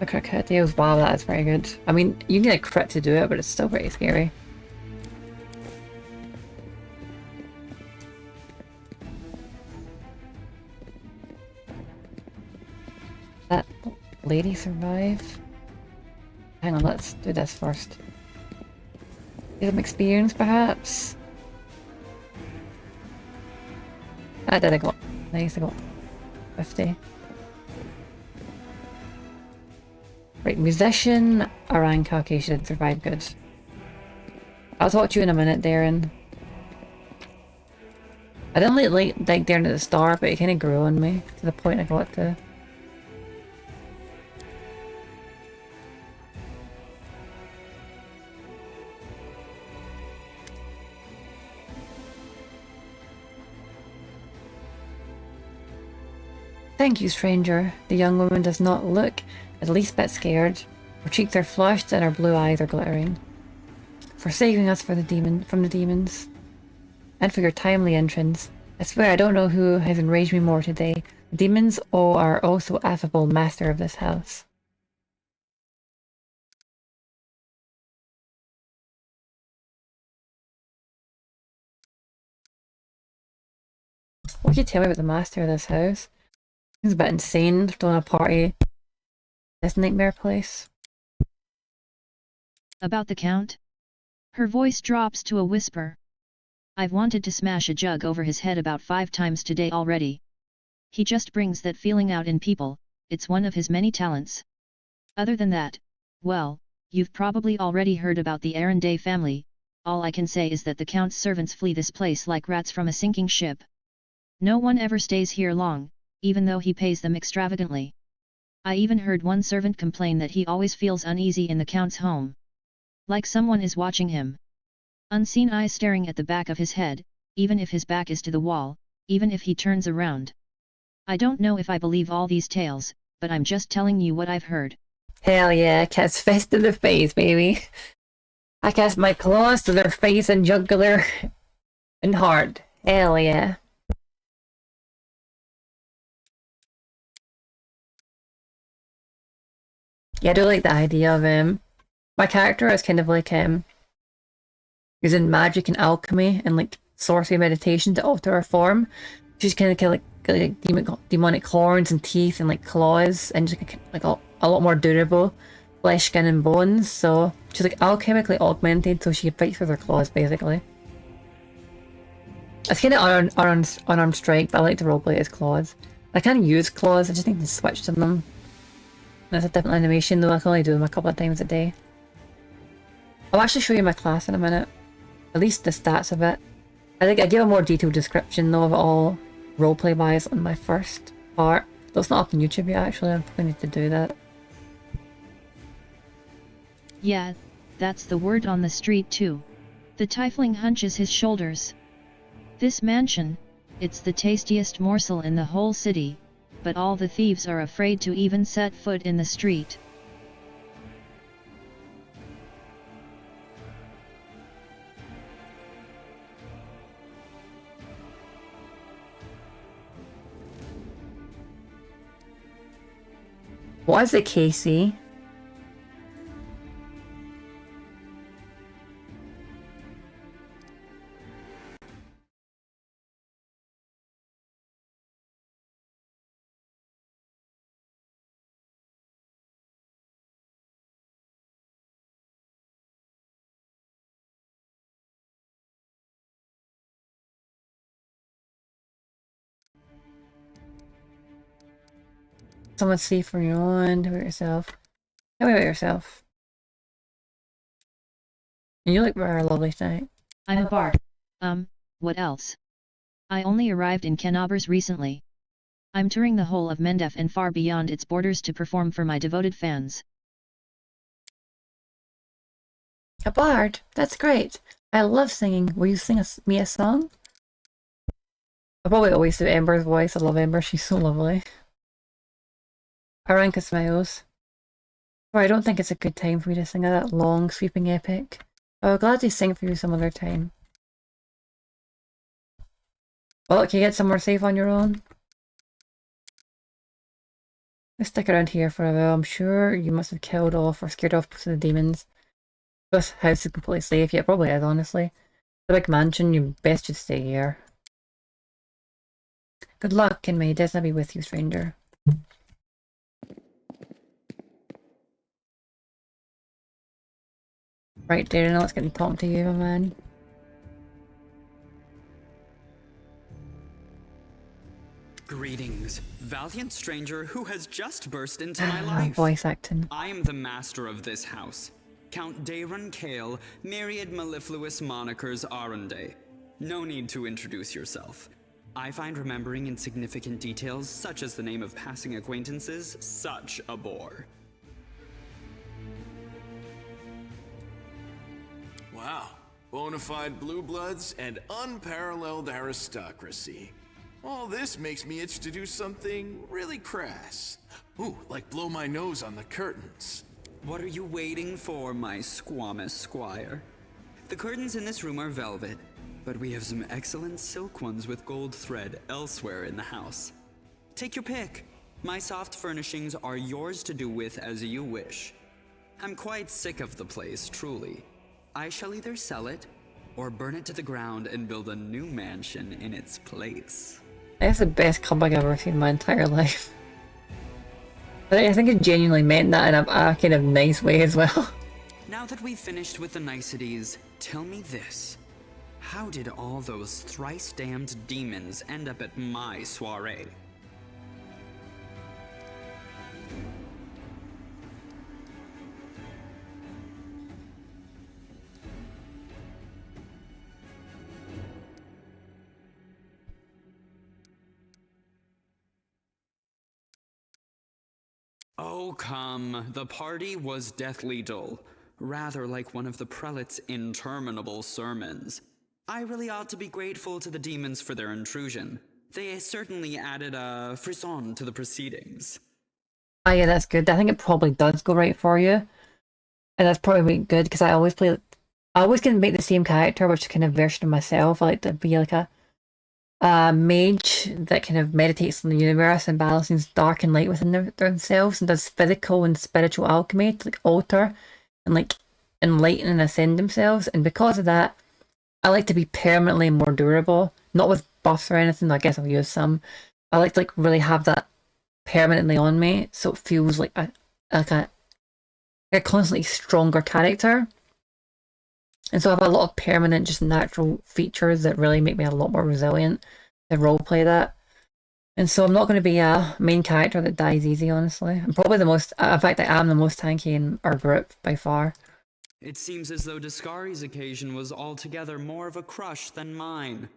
A crit deals. Wow, that is very good. I mean, you need a crit to do it, but it's still pretty scary. That lady survive? Hang on, let's do this first. Get some experience, perhaps? Ah, did I got? Nice, I got 50. Right, musician, a rank. Okay, she did survive, good. I'll talk to you in a minute, Darren. I didn't like Darren at the start, but it kind of grew on me to the point I got to. Thank you, stranger. The young woman does not look at least bit scared. Her cheeks are flushed and her blue eyes are glittering. For saving us from the demons. And for your timely entrance. I swear I don't know who has enraged me more today. The demons are also affable master of this house. What can you tell me about the master of this house? He's a bit insane, throwing a party. This nightmare place. About the Count? Her voice drops to a whisper. I've wanted to smash a jug over his head about 5 times today already. He just brings that feeling out in people, it's one of his many talents. Other than that, well, you've probably already heard about the Arendelle family. All I can say is that the Count's servants flee this place like rats from a sinking ship. No one ever stays here long, even though he pays them extravagantly. I even heard one servant complain that he always feels uneasy in the Count's home. Like someone is watching him. Unseen eyes staring at the back of his head, even if his back is to the wall, even if he turns around. I don't know if I believe all these tales, but I'm just telling you what I've heard. Hell yeah, cast fist to their face, baby. I cast my claws to their face and jugular and heart. Hell yeah. Yeah, I do like the idea of my character is kind of like using magic and alchemy and like sorcery meditation to alter her form. She's kind of like demonic horns and teeth and like claws and just like a lot more durable flesh, skin and bones. So she's like alchemically augmented so she can fight with her claws basically. It's kind of unarmed strike, but I like to roleplay as claws. I can use claws, I just need to switch to them. That's a different animation though, I can only do them a couple of times a day. I'll actually show you my class in a minute. At least the stats of it. I think I give a more detailed description though of it all roleplay wise on my first part. Though it's not up on YouTube yet actually, I probably need to do that. Yeah, that's the word on the street too. The tiefling hunches his shoulders. This mansion, it's the tastiest morsel in the whole city, but all the thieves are afraid to even set foot in the street. What is it, Casey? Someone see from your own, do it yourself. Tell me about yourself. And you look very lovely tonight. I'm a bard. What else? I only arrived in Kenabers recently. I'm touring the whole of Mendef and far beyond its borders to perform for my devoted fans. A bard? That's great. I love singing. Will you sing me a song? I'll probably always do Ember's voice. I love Ember. She's so lovely. Aranka smiles. Or I don't think it's a good time for me to sing that long, sweeping epic. I'll gladly sing for you some other time. Well, can you get somewhere safe on your own? Let's stick around here for a while. I'm sure you must have killed off or scared off most of the demons. This house is completely safe. Yeah, it probably is, honestly. The big mansion, you best just stay here. Good luck, and may Desna be with you, stranger. Right, Darren, let's get to talk to you, my man. Greetings, valiant stranger who has just burst into my life. Voice acting. I am the master of this house, Count Daron Kale, myriad mellifluous monikers Aronde. No need to introduce yourself. I find remembering insignificant details, such as the name of passing acquaintances, such a bore. Wow. Bona fide blue bloods and unparalleled aristocracy. All this makes me itch to do something really crass. Ooh, like blow my nose on the curtains. What are you waiting for, my squamous squire? The curtains in this room are velvet, but we have some excellent silk ones with gold thread elsewhere in the house. Take your pick. My soft furnishings are yours to do with as you wish. I'm quite sick of the place, truly. I shall either sell it, or burn it to the ground and build a new mansion in its place. That's the best comeback I've ever seen in my entire life. I think it genuinely meant that in a kind of nice way as well. Now that we've finished with the niceties, tell me this. How did all those thrice-damned demons end up at my soiree? Oh, come. The party was deathly dull. Rather like one of the prelate's interminable sermons. I really ought to be grateful to the demons for their intrusion. They certainly added a frisson to the proceedings. Ah, yeah, that's good. I think it probably does go right for you. And that's probably good because I always play. I always can make the same character, which is kind of version of myself. I like to be like a mage that kind of meditates on the universe and balances dark and light within themselves and does physical and spiritual alchemy to like alter and like enlighten and ascend themselves. And because of that, I like to be permanently more durable. Not with buffs or anything. I guess I'll use some. I like to like really have that permanently on me, so it feels like a constantly stronger character. And so I have a lot of permanent, just natural features that really make me a lot more resilient to roleplay that. And so I'm not going to be a main character that dies easy, honestly. I'm probably the most, in fact, I am the most tanky in our group by far. It seems as though Discari's occasion was altogether more of a crush than mine,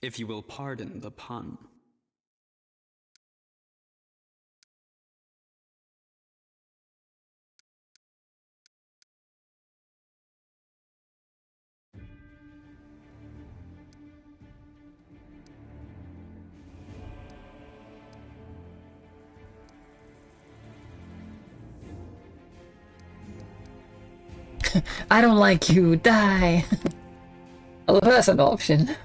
if you will pardon the pun. I don't like you, die! Although that's an option.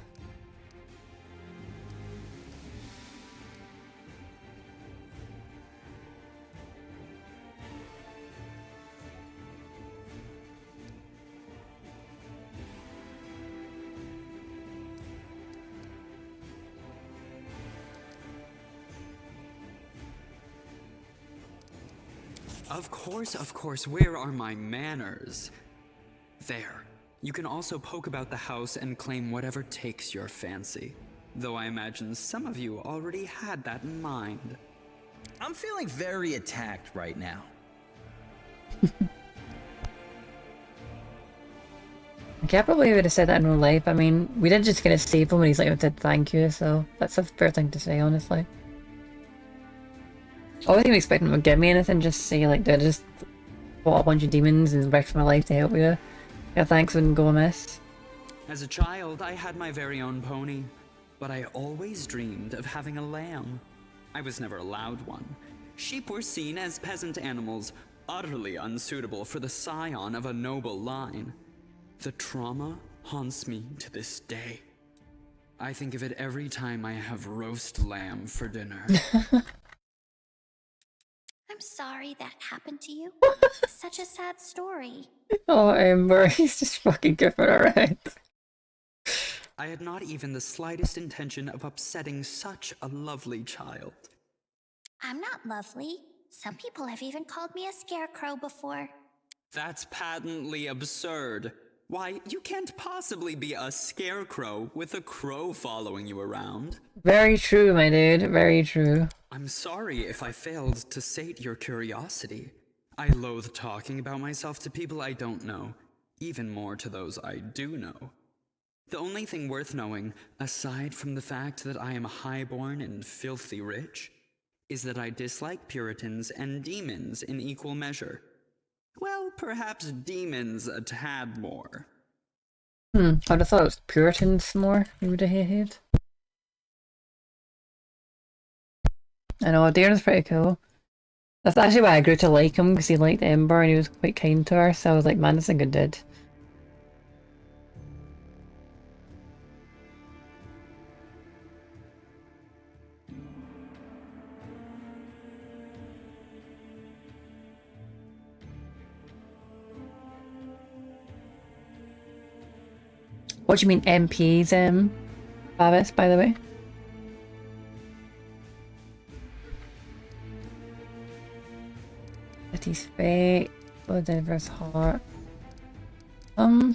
Of course, where are my manners? There. You can also poke about the house and claim whatever takes your fancy. Though I imagine some of you already had that in mind. I'm feeling very attacked right now. Okay, I probably would have said that in real life. I mean, we did just kind of save him when he's like, said thank you, so that's a fair thing to say, honestly. I wasn't even expecting him to give me anything, just say like, dude, I just fought a bunch of demons and wrecked my life to help you. Yeah, thanks wouldn't go amiss. As a child, I had my very own pony, but I always dreamed of having a lamb. I was never allowed one. Sheep were seen as peasant animals, utterly unsuitable for the scion of a noble line. The trauma haunts me to this day. I think of it every time I have roast lamb for dinner. I'm sorry that happened to you. Such a sad story. Oh, Amber, he's just fucking giving her right. I had not even the slightest intention of upsetting such a lovely child. I'm not lovely. Some people have even called me a scarecrow before. That's patently absurd. Why, you can't possibly be a scarecrow with a crow following you around. Very true, my dude. Very true. I'm sorry if I failed to sate your curiosity. I loathe talking about myself to people I don't know, even more to those I do know. The only thing worth knowing, aside from the fact that I am highborn and filthy rich, is that I dislike Puritans and demons in equal measure. Well, perhaps demons a tad more. I'd have thought it was Puritans more you would have hated. I know, Darren's pretty cool. That's actually why I grew to like him, because he liked Ember and he was quite kind to her, so I was like, man, that's a good dude. What do you mean MPs, Bavis, by the way? City's fate, Blood Denver's heart.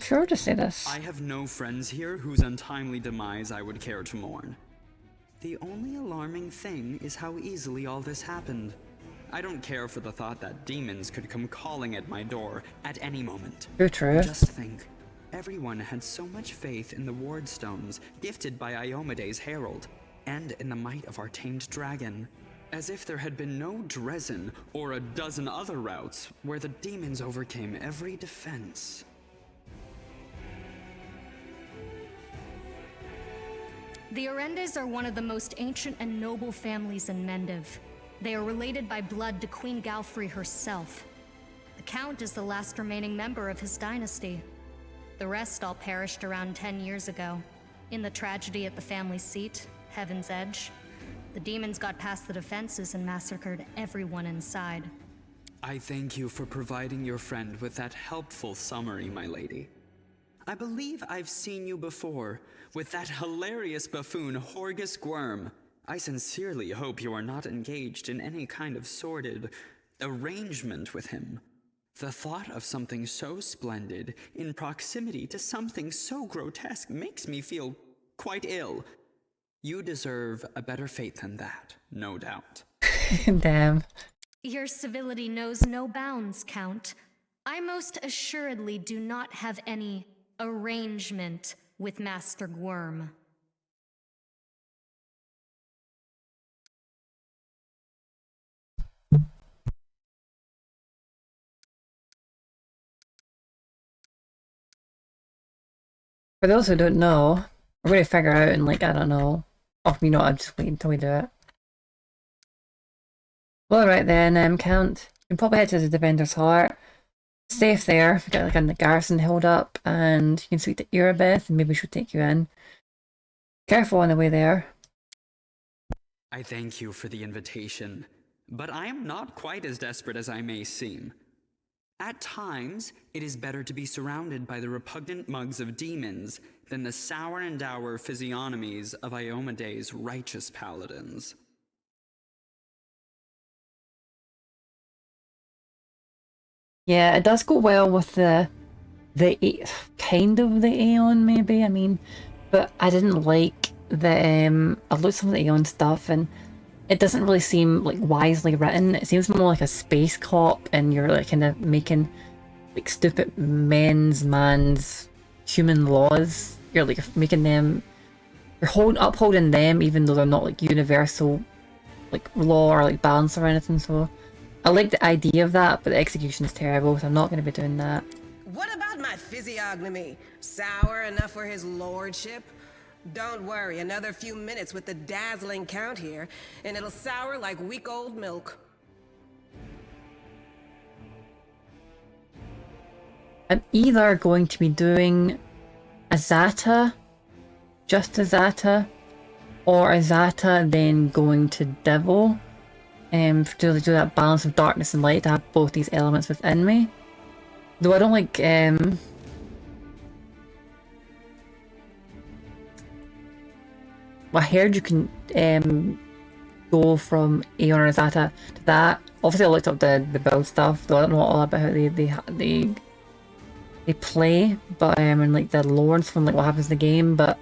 Sure, just say this. I have no friends here whose untimely demise I would care to mourn. The only alarming thing is how easily all this happened. I don't care for the thought that demons could come calling at my door at any moment. You're true. Just think. Everyone had so much faith in the ward stones gifted by Iomede's herald, and in the might of our tamed dragon. As if there had been no Dresden or a dozen other routes where the demons overcame every defense. The Orendes are one of the most ancient and noble families in Mendiv. They are related by blood to Queen Galfrey herself. The Count is the last remaining member of his dynasty. The rest all perished around 10 years ago. In the tragedy at the family seat, Heaven's Edge, the demons got past the defenses and massacred everyone inside. I thank you for providing your friend with that helpful summary, my lady. I believe I've seen you before, with that hilarious buffoon Horgus Gwyrm. I sincerely hope you are not engaged in any kind of sordid arrangement with him. The thought of something so splendid in proximity to something so grotesque makes me feel quite ill. You deserve a better fate than that, no doubt. Damn. Your civility knows no bounds, Count. I most assuredly do not have any arrangement with Master Gwyrm. For those who don't know, we're going to figure out in like, I don't know. Or you know what, I'm just waiting until we do it. Well, alright then, Count. You can probably head to the Defender's Heart. Safe there, we got like a garrison held up, and you can speak to Erebeth, and maybe she'll take you in. Careful on the way there. I thank you for the invitation, but I am not quite as desperate as I may seem. At times, it is better to be surrounded by the repugnant mugs of demons than the sour and dour physiognomies of Iomede's righteous paladins. Yeah, it does go well with the kind of the Aeon, maybe. I mean, but I didn't like the I looked at some of the Aeon stuff, and it doesn't really seem like wisely written. It seems more like a space cop, and you're like kind of making like stupid man's human laws. You're like making them, you're upholding them, even though they're not like universal like law or like balance or anything. So I like the idea of that, but the execution is terrible, so I'm not going to be doing that. What about my physiognomy? Sour enough for his lordship? Don't worry, another few minutes with the dazzling Count here, and it'll sour like week-old milk. I'm either going to be doing Azata, just Azata, or Azata then going to Devil, to do that balance of darkness and light, to have both these elements within me. Though I don't like, well, I heard you can go from Aeon or Azata to that. Obviously I looked up the build stuff, though I don't know all about how they play, but and like the lords from like what happens in the game, but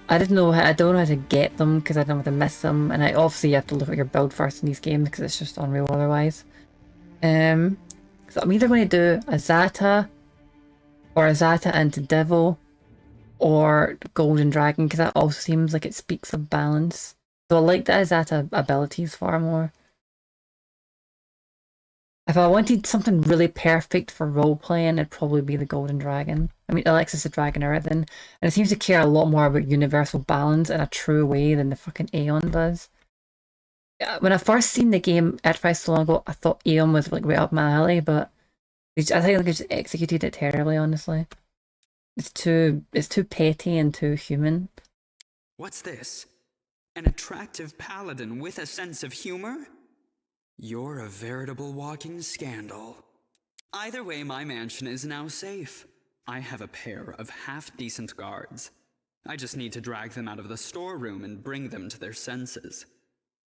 I don't know how to get them because I don't want to miss them, and I obviously have to look at your build first in these games because it's just unreal otherwise. So I'm either going to do Azata or Azata into Devil or Golden Dragon, because that also seems like it speaks of balance. So I like the Azata abilities far more. If I wanted something really perfect for role-playing, it'd probably be the Golden Dragon. I mean, Alexis the Dragon or everything. And it seems to care a lot more about universal balance in a true way than the fucking Aeon does. When I first seen the game Earthrise so long ago, I thought Aeon was like right up my alley, but I think they just executed it terribly, honestly. It's too petty and too human. What's this? An attractive paladin with a sense of humor? You're a veritable walking scandal. Either way, my mansion is now safe. I have a pair of half-decent guards. I just need to drag them out of the storeroom and bring them to their senses.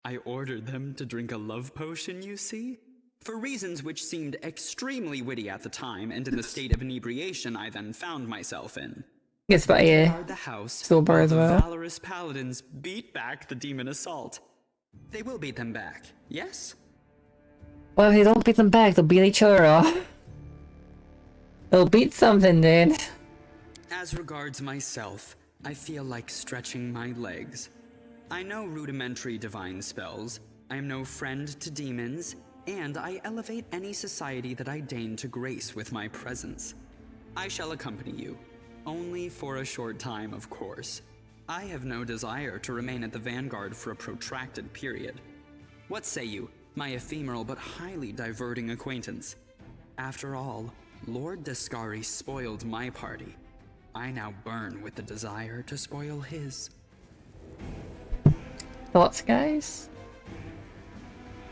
I ordered them to drink a love potion, you see? For reasons which seemed extremely witty at the time, and in the state of inebriation I then found myself in. Yes, but yeah, Guard the house sober as while well. the valorous paladins beat back the demon assault. They will beat them back, yes? Well, if they don't beat them back, they'll beat each other off. They'll beat something, dude. As regards myself, I feel like stretching my legs. I know rudimentary divine spells. I am no friend to demons, and I elevate any society that I deign to grace with my presence. I shall accompany you, only for a short time, of course. I have no desire to remain at the vanguard for a protracted period. What say you, my ephemeral but highly diverting acquaintance? After all, Lord Descari spoiled my party. I now burn with the desire to spoil his. Thoughts, guys?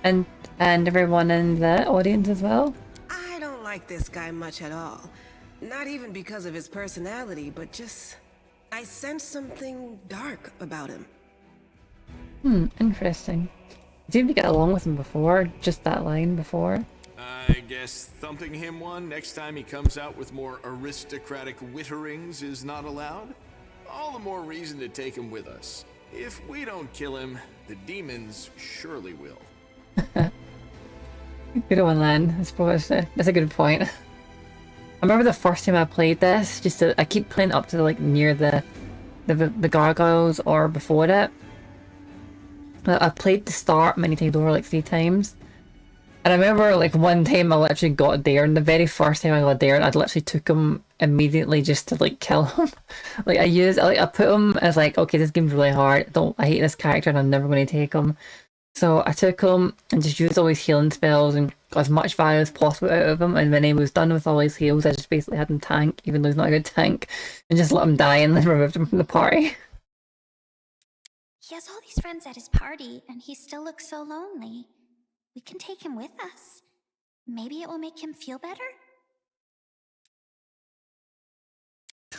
And everyone in the audience as well? I don't like this guy much at all. Not even because of his personality, but just... I sense something dark about him. Interesting. Seemed to get along with him before, just that line before. I guess thumping him one next time he comes out with more aristocratic witterings is not allowed? All the more reason to take him with us. If we don't kill him, the demons surely will. Good one, Len. I suppose that's a good point. I remember the first time I played this, I keep playing up to like near the gargoyles or before it. I played the start many times over, like 3 times. And I remember like one time I literally got there, and the very first time I got there, I literally took him immediately just to like kill him. Like I put him as like, okay, this game's really hard. I hate this character and I'm never going to take him. So I took him and just used all his healing spells and got as much value as possible out of him. And when he was done with all his heals, I just basically had him tank, even though he's not a good tank, and just let him die and then removed him from the party. He has all these friends at his party, and he still looks so lonely. We can take him with us. Maybe it will make him feel better?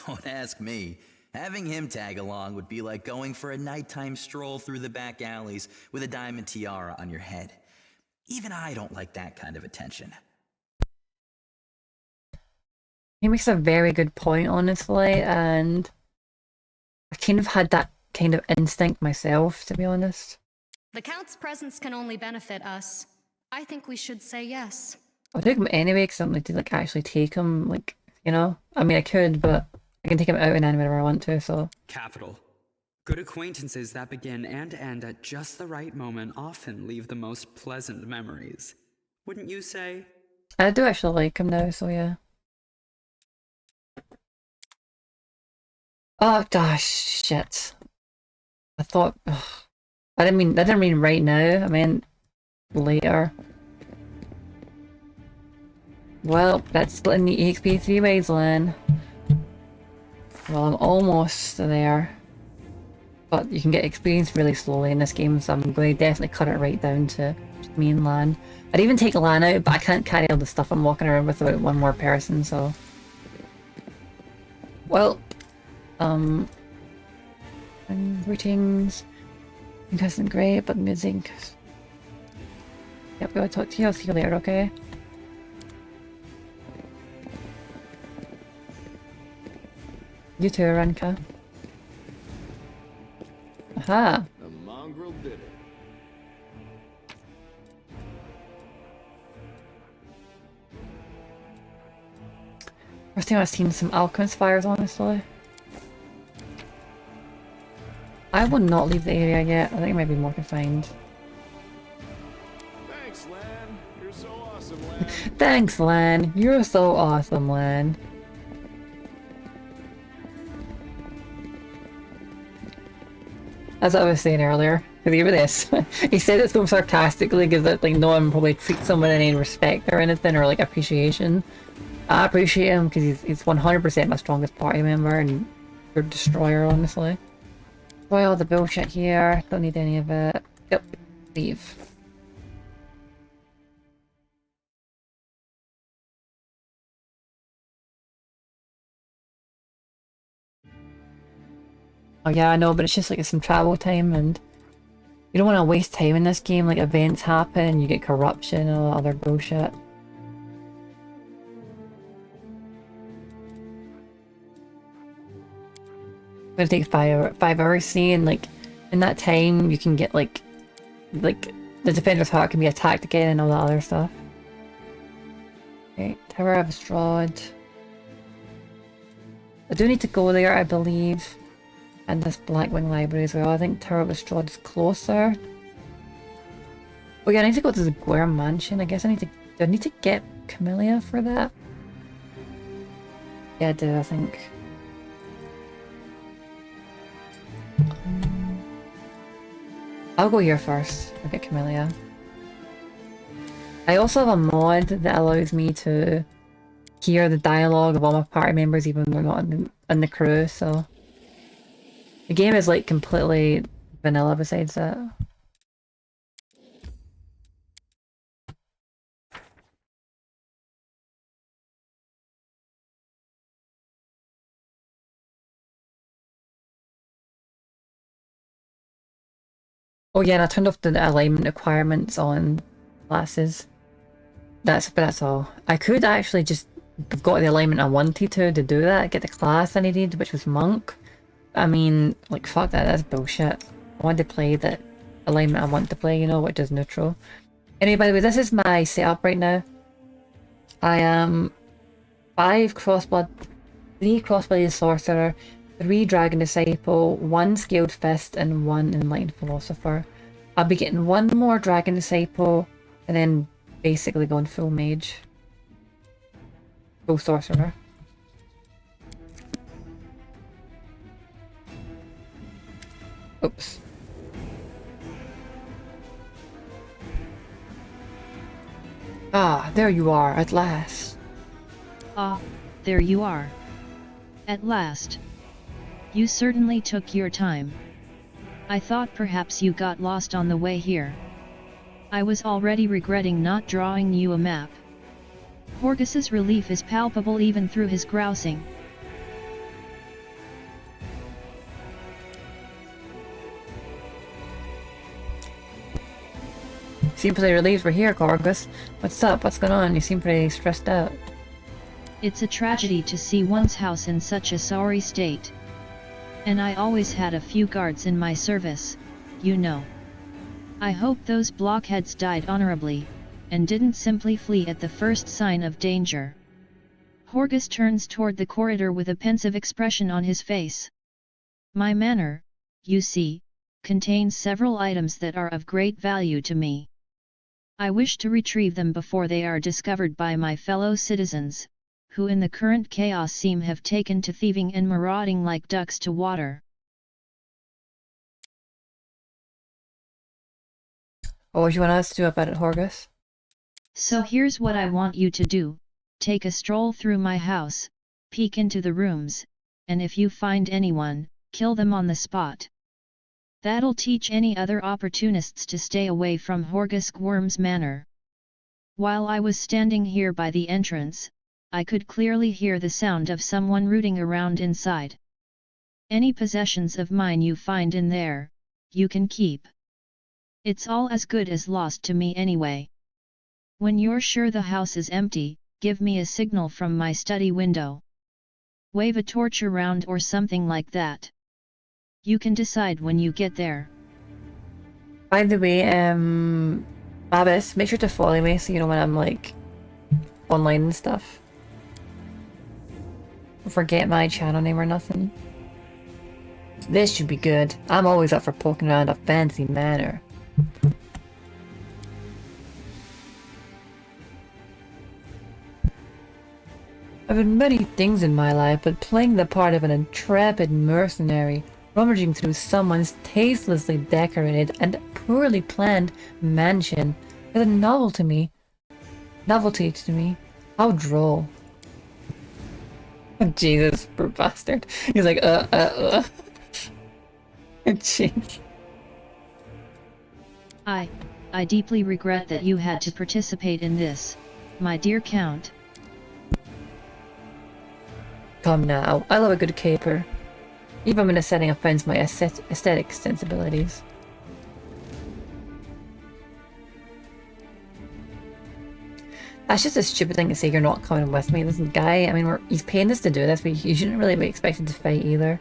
Don't ask me. Having him tag along would be like going for a nighttime stroll through the back alleys with a diamond tiara on your head. Even I don't like that kind of attention. He makes a very good point, honestly, and I kind of had that kind of instinct myself, to be honest. The Count's presence can only benefit us. I think we should say yes. I'll take him anyway, because I'm to like actually take him, like, you know? I mean, I could, but I can take him out and in whenever I want to, so... Capital. Good acquaintances that begin and end at just the right moment often leave the most pleasant memories. Wouldn't you say? I do actually like him now, so yeah. Oh gosh, shit. I thought... Ugh. I didn't mean right now, I meant later. Well, that's splitting the EXP 3 ways, Len. Well, I'm almost there. But you can get experience really slowly in this game, so I'm going to definitely cut it right down to me and Lan. I'd even take Lan out, but I can't carry all the stuff I'm walking around with without one more person, so... Well, and greetings. It isn't great, but music. Yep, we'll talk to you. I'll see you later, okay? You too, Aranka. Aha! The mongrel did it. First time I've seen some alchemist fires, honestly. I will not leave the area yet. I think there might be more to find. Thanks, Lan. You're so awesome, Lan. Thanks, Lan. You're so awesome, Lan. As I was saying earlier, hear this. He said it so sarcastically because like no one probably treats someone with any respect or anything or like appreciation. I appreciate him because he's 100% my strongest party member and your destroyer, honestly. Destroy all the bullshit here. Don't need any of it. Yep. Leave. Oh yeah, I know, but it's just like some travel time and you don't want to waste time in this game, like events happen, you get corruption and all that other bullshit. It's gonna take 5 hours, see, and like in that time you can get like the defender's heart can be attacked again and all that other stuff. Okay, Tower of Strahd. I do need to go there, I believe. And this Blackwing Library as well. I think Tower of Strahd is closer. Oh yeah, I need to go to the Guerre Mansion. I guess I need to... Do I need to get Camellia for that? Yeah, I do, I think. I'll go here first. I'll get Camellia. I also have a mod that allows me to hear the dialogue of all my party members even though they're not in the crew, so... The game is like completely vanilla besides that. Oh yeah, and I turned off the alignment requirements on classes. That's all. I could actually just have got the alignment I wanted to do that, get the class I needed, which was Monk. I mean, like fuck that, that's bullshit. I wanted to play the alignment I want to play, you know, which is neutral. Anyway, by the way, this is my setup right now. I am 5 crossblood, 3 crossblooded sorcerer, 3 dragon disciple, 1 scaled fist, and 1 enlightened philosopher. I'll be getting 1 more dragon disciple, and then basically going full mage. Full sorcerer. Oops. Ah, there you are, at last. Ah, there you are. At last. You certainly took your time. I thought perhaps you got lost on the way here. I was already regretting not drawing you a map. Horgus's relief is palpable even through his grousing. Seem pretty relieved we're here, Horgus. What's up? What's going on? You seem pretty stressed out. It's a tragedy to see one's house in such a sorry state. And I always had a few guards in my service, you know. I hope those blockheads died honorably, and didn't simply flee at the first sign of danger. Horgus turns toward the corridor with a pensive expression on his face. My manor, you see, contains several items that are of great value to me. I wish to retrieve them before they are discovered by my fellow citizens, who in the current chaos seem have taken to thieving and marauding like ducks to water. What would you want us to do about it, Horgus? So here's what I want you to do. Take a stroll through my house, peek into the rooms, and if you find anyone, kill them on the spot. That'll teach any other opportunists to stay away from Horgus Gwyrm's manor. While I was standing here by the entrance, I could clearly hear the sound of someone rooting around inside. Any possessions of mine you find in there, you can keep. It's all as good as lost to me anyway. When you're sure the house is empty, give me a signal from my study window. Wave a torch around or something like that. You can decide when you get there. By the way, Babis, make sure to follow me so you know when I'm like online and stuff. Don't forget my channel name or nothing. This should be good. I'm always up for poking around a fancy manor. I've done many things in my life, but playing the part of an intrepid mercenary, rummaging through someone's tastelessly decorated and poorly planned mansion is a novelty to me. How droll. Oh, Jesus, poor bastard. He's like, Jeez. I deeply regret that you had to participate in this, my dear Count. Come now, I love a good caper. Even when a setting offends my aesthetic sensibilities. That's just a stupid thing to say, you're not coming with me. Listen, guy, I mean, he's paying us to do this, but you shouldn't really be expected to fight either.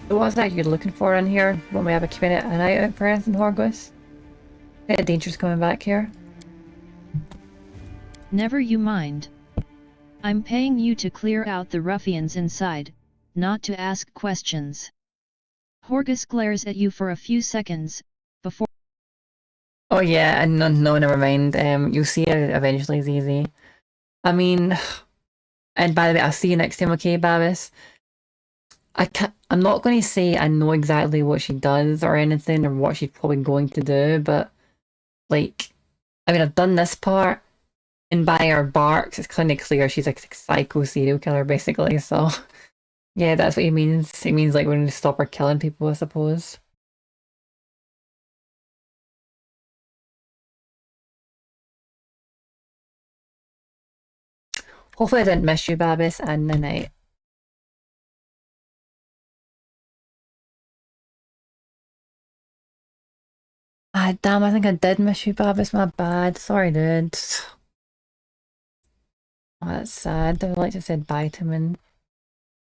So what's that you're looking for in here when we have a committed an eye out for anything, Horgus? Dangers coming back here. Never you mind. I'm paying you to clear out the ruffians inside, not to ask questions. Horgus glares at you for a few seconds, before... Oh yeah, and no, never mind. You'll see it eventually, Zizi. I mean, and by the way, I'll see you next time, okay, Babis? I'm not going to say I know exactly what she does or anything or what she's probably going to do, but like, I mean, I've done this part, and by her barks, it's kind of clear she's like a psycho serial killer, basically. So, yeah, that's what he means. He means like we're going to stop her killing people, I suppose. Hopefully I didn't miss you, Babis, and the night. Ah, damn, I think I did miss you, Babis. My bad. Sorry, dude. Oh, that's sad. I would like to say bye to him and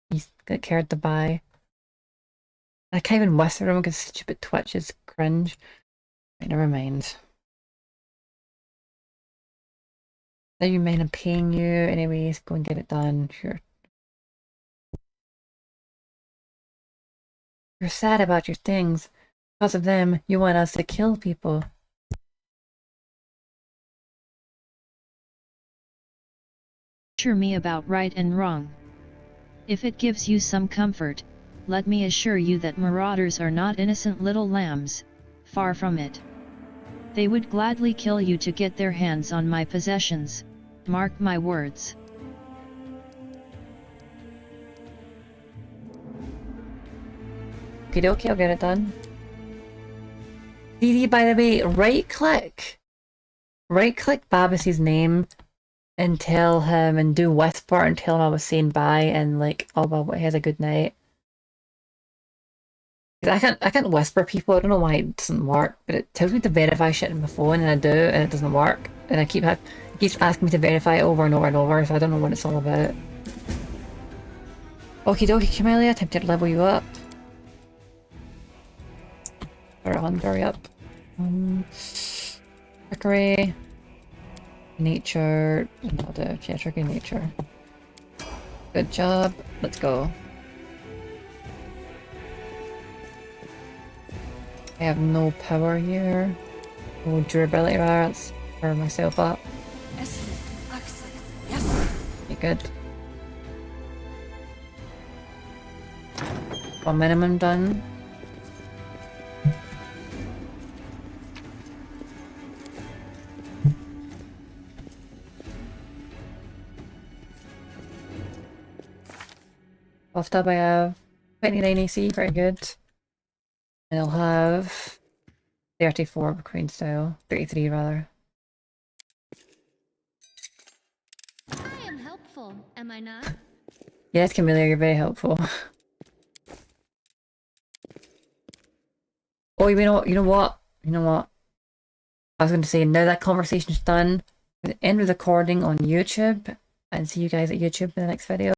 he's got cared to bye. I can't even whisper him because stupid Twitch is cringe. Right, never mind. Never mind, I'm paying you. Anyways, go and get it done. Sure. You're sad about your things. Because of them, you want us to kill people. Lecture me about right and wrong. If it gives you some comfort, let me assure you that marauders are not innocent little lambs, far from it. They would gladly kill you to get their hands on my possessions, mark my words. Okie dokie, I'll get it done. Dee, by the way, right-click Babis's name and tell him, and do whisper and tell him I was saying bye and like, oh well, he has a good night. I can't whisper people. I don't know why it doesn't work, but it tells me to verify shit on my phone, and I do, and it doesn't work. And it keeps asking me to verify it over and over and over, so I don't know what it's all about. Okie dokie, Camellia, time to level you up. Or hurry up. Trickery. Nature. That'll do. Yeah, trickery, nature. Good job. Let's go. I have no power here. No durability rather. Let's power myself up. Okay, good. One minimum done. Buffed up I have 29 AC, very good. And I'll have 34 Queen style. 33 rather. I am helpful, am I not? Yes, Camellia, you're very helpful. Oh, you know what? I was going to say, now that conversation's done, I'm going to end the recording on YouTube, and see you guys at YouTube in the next video.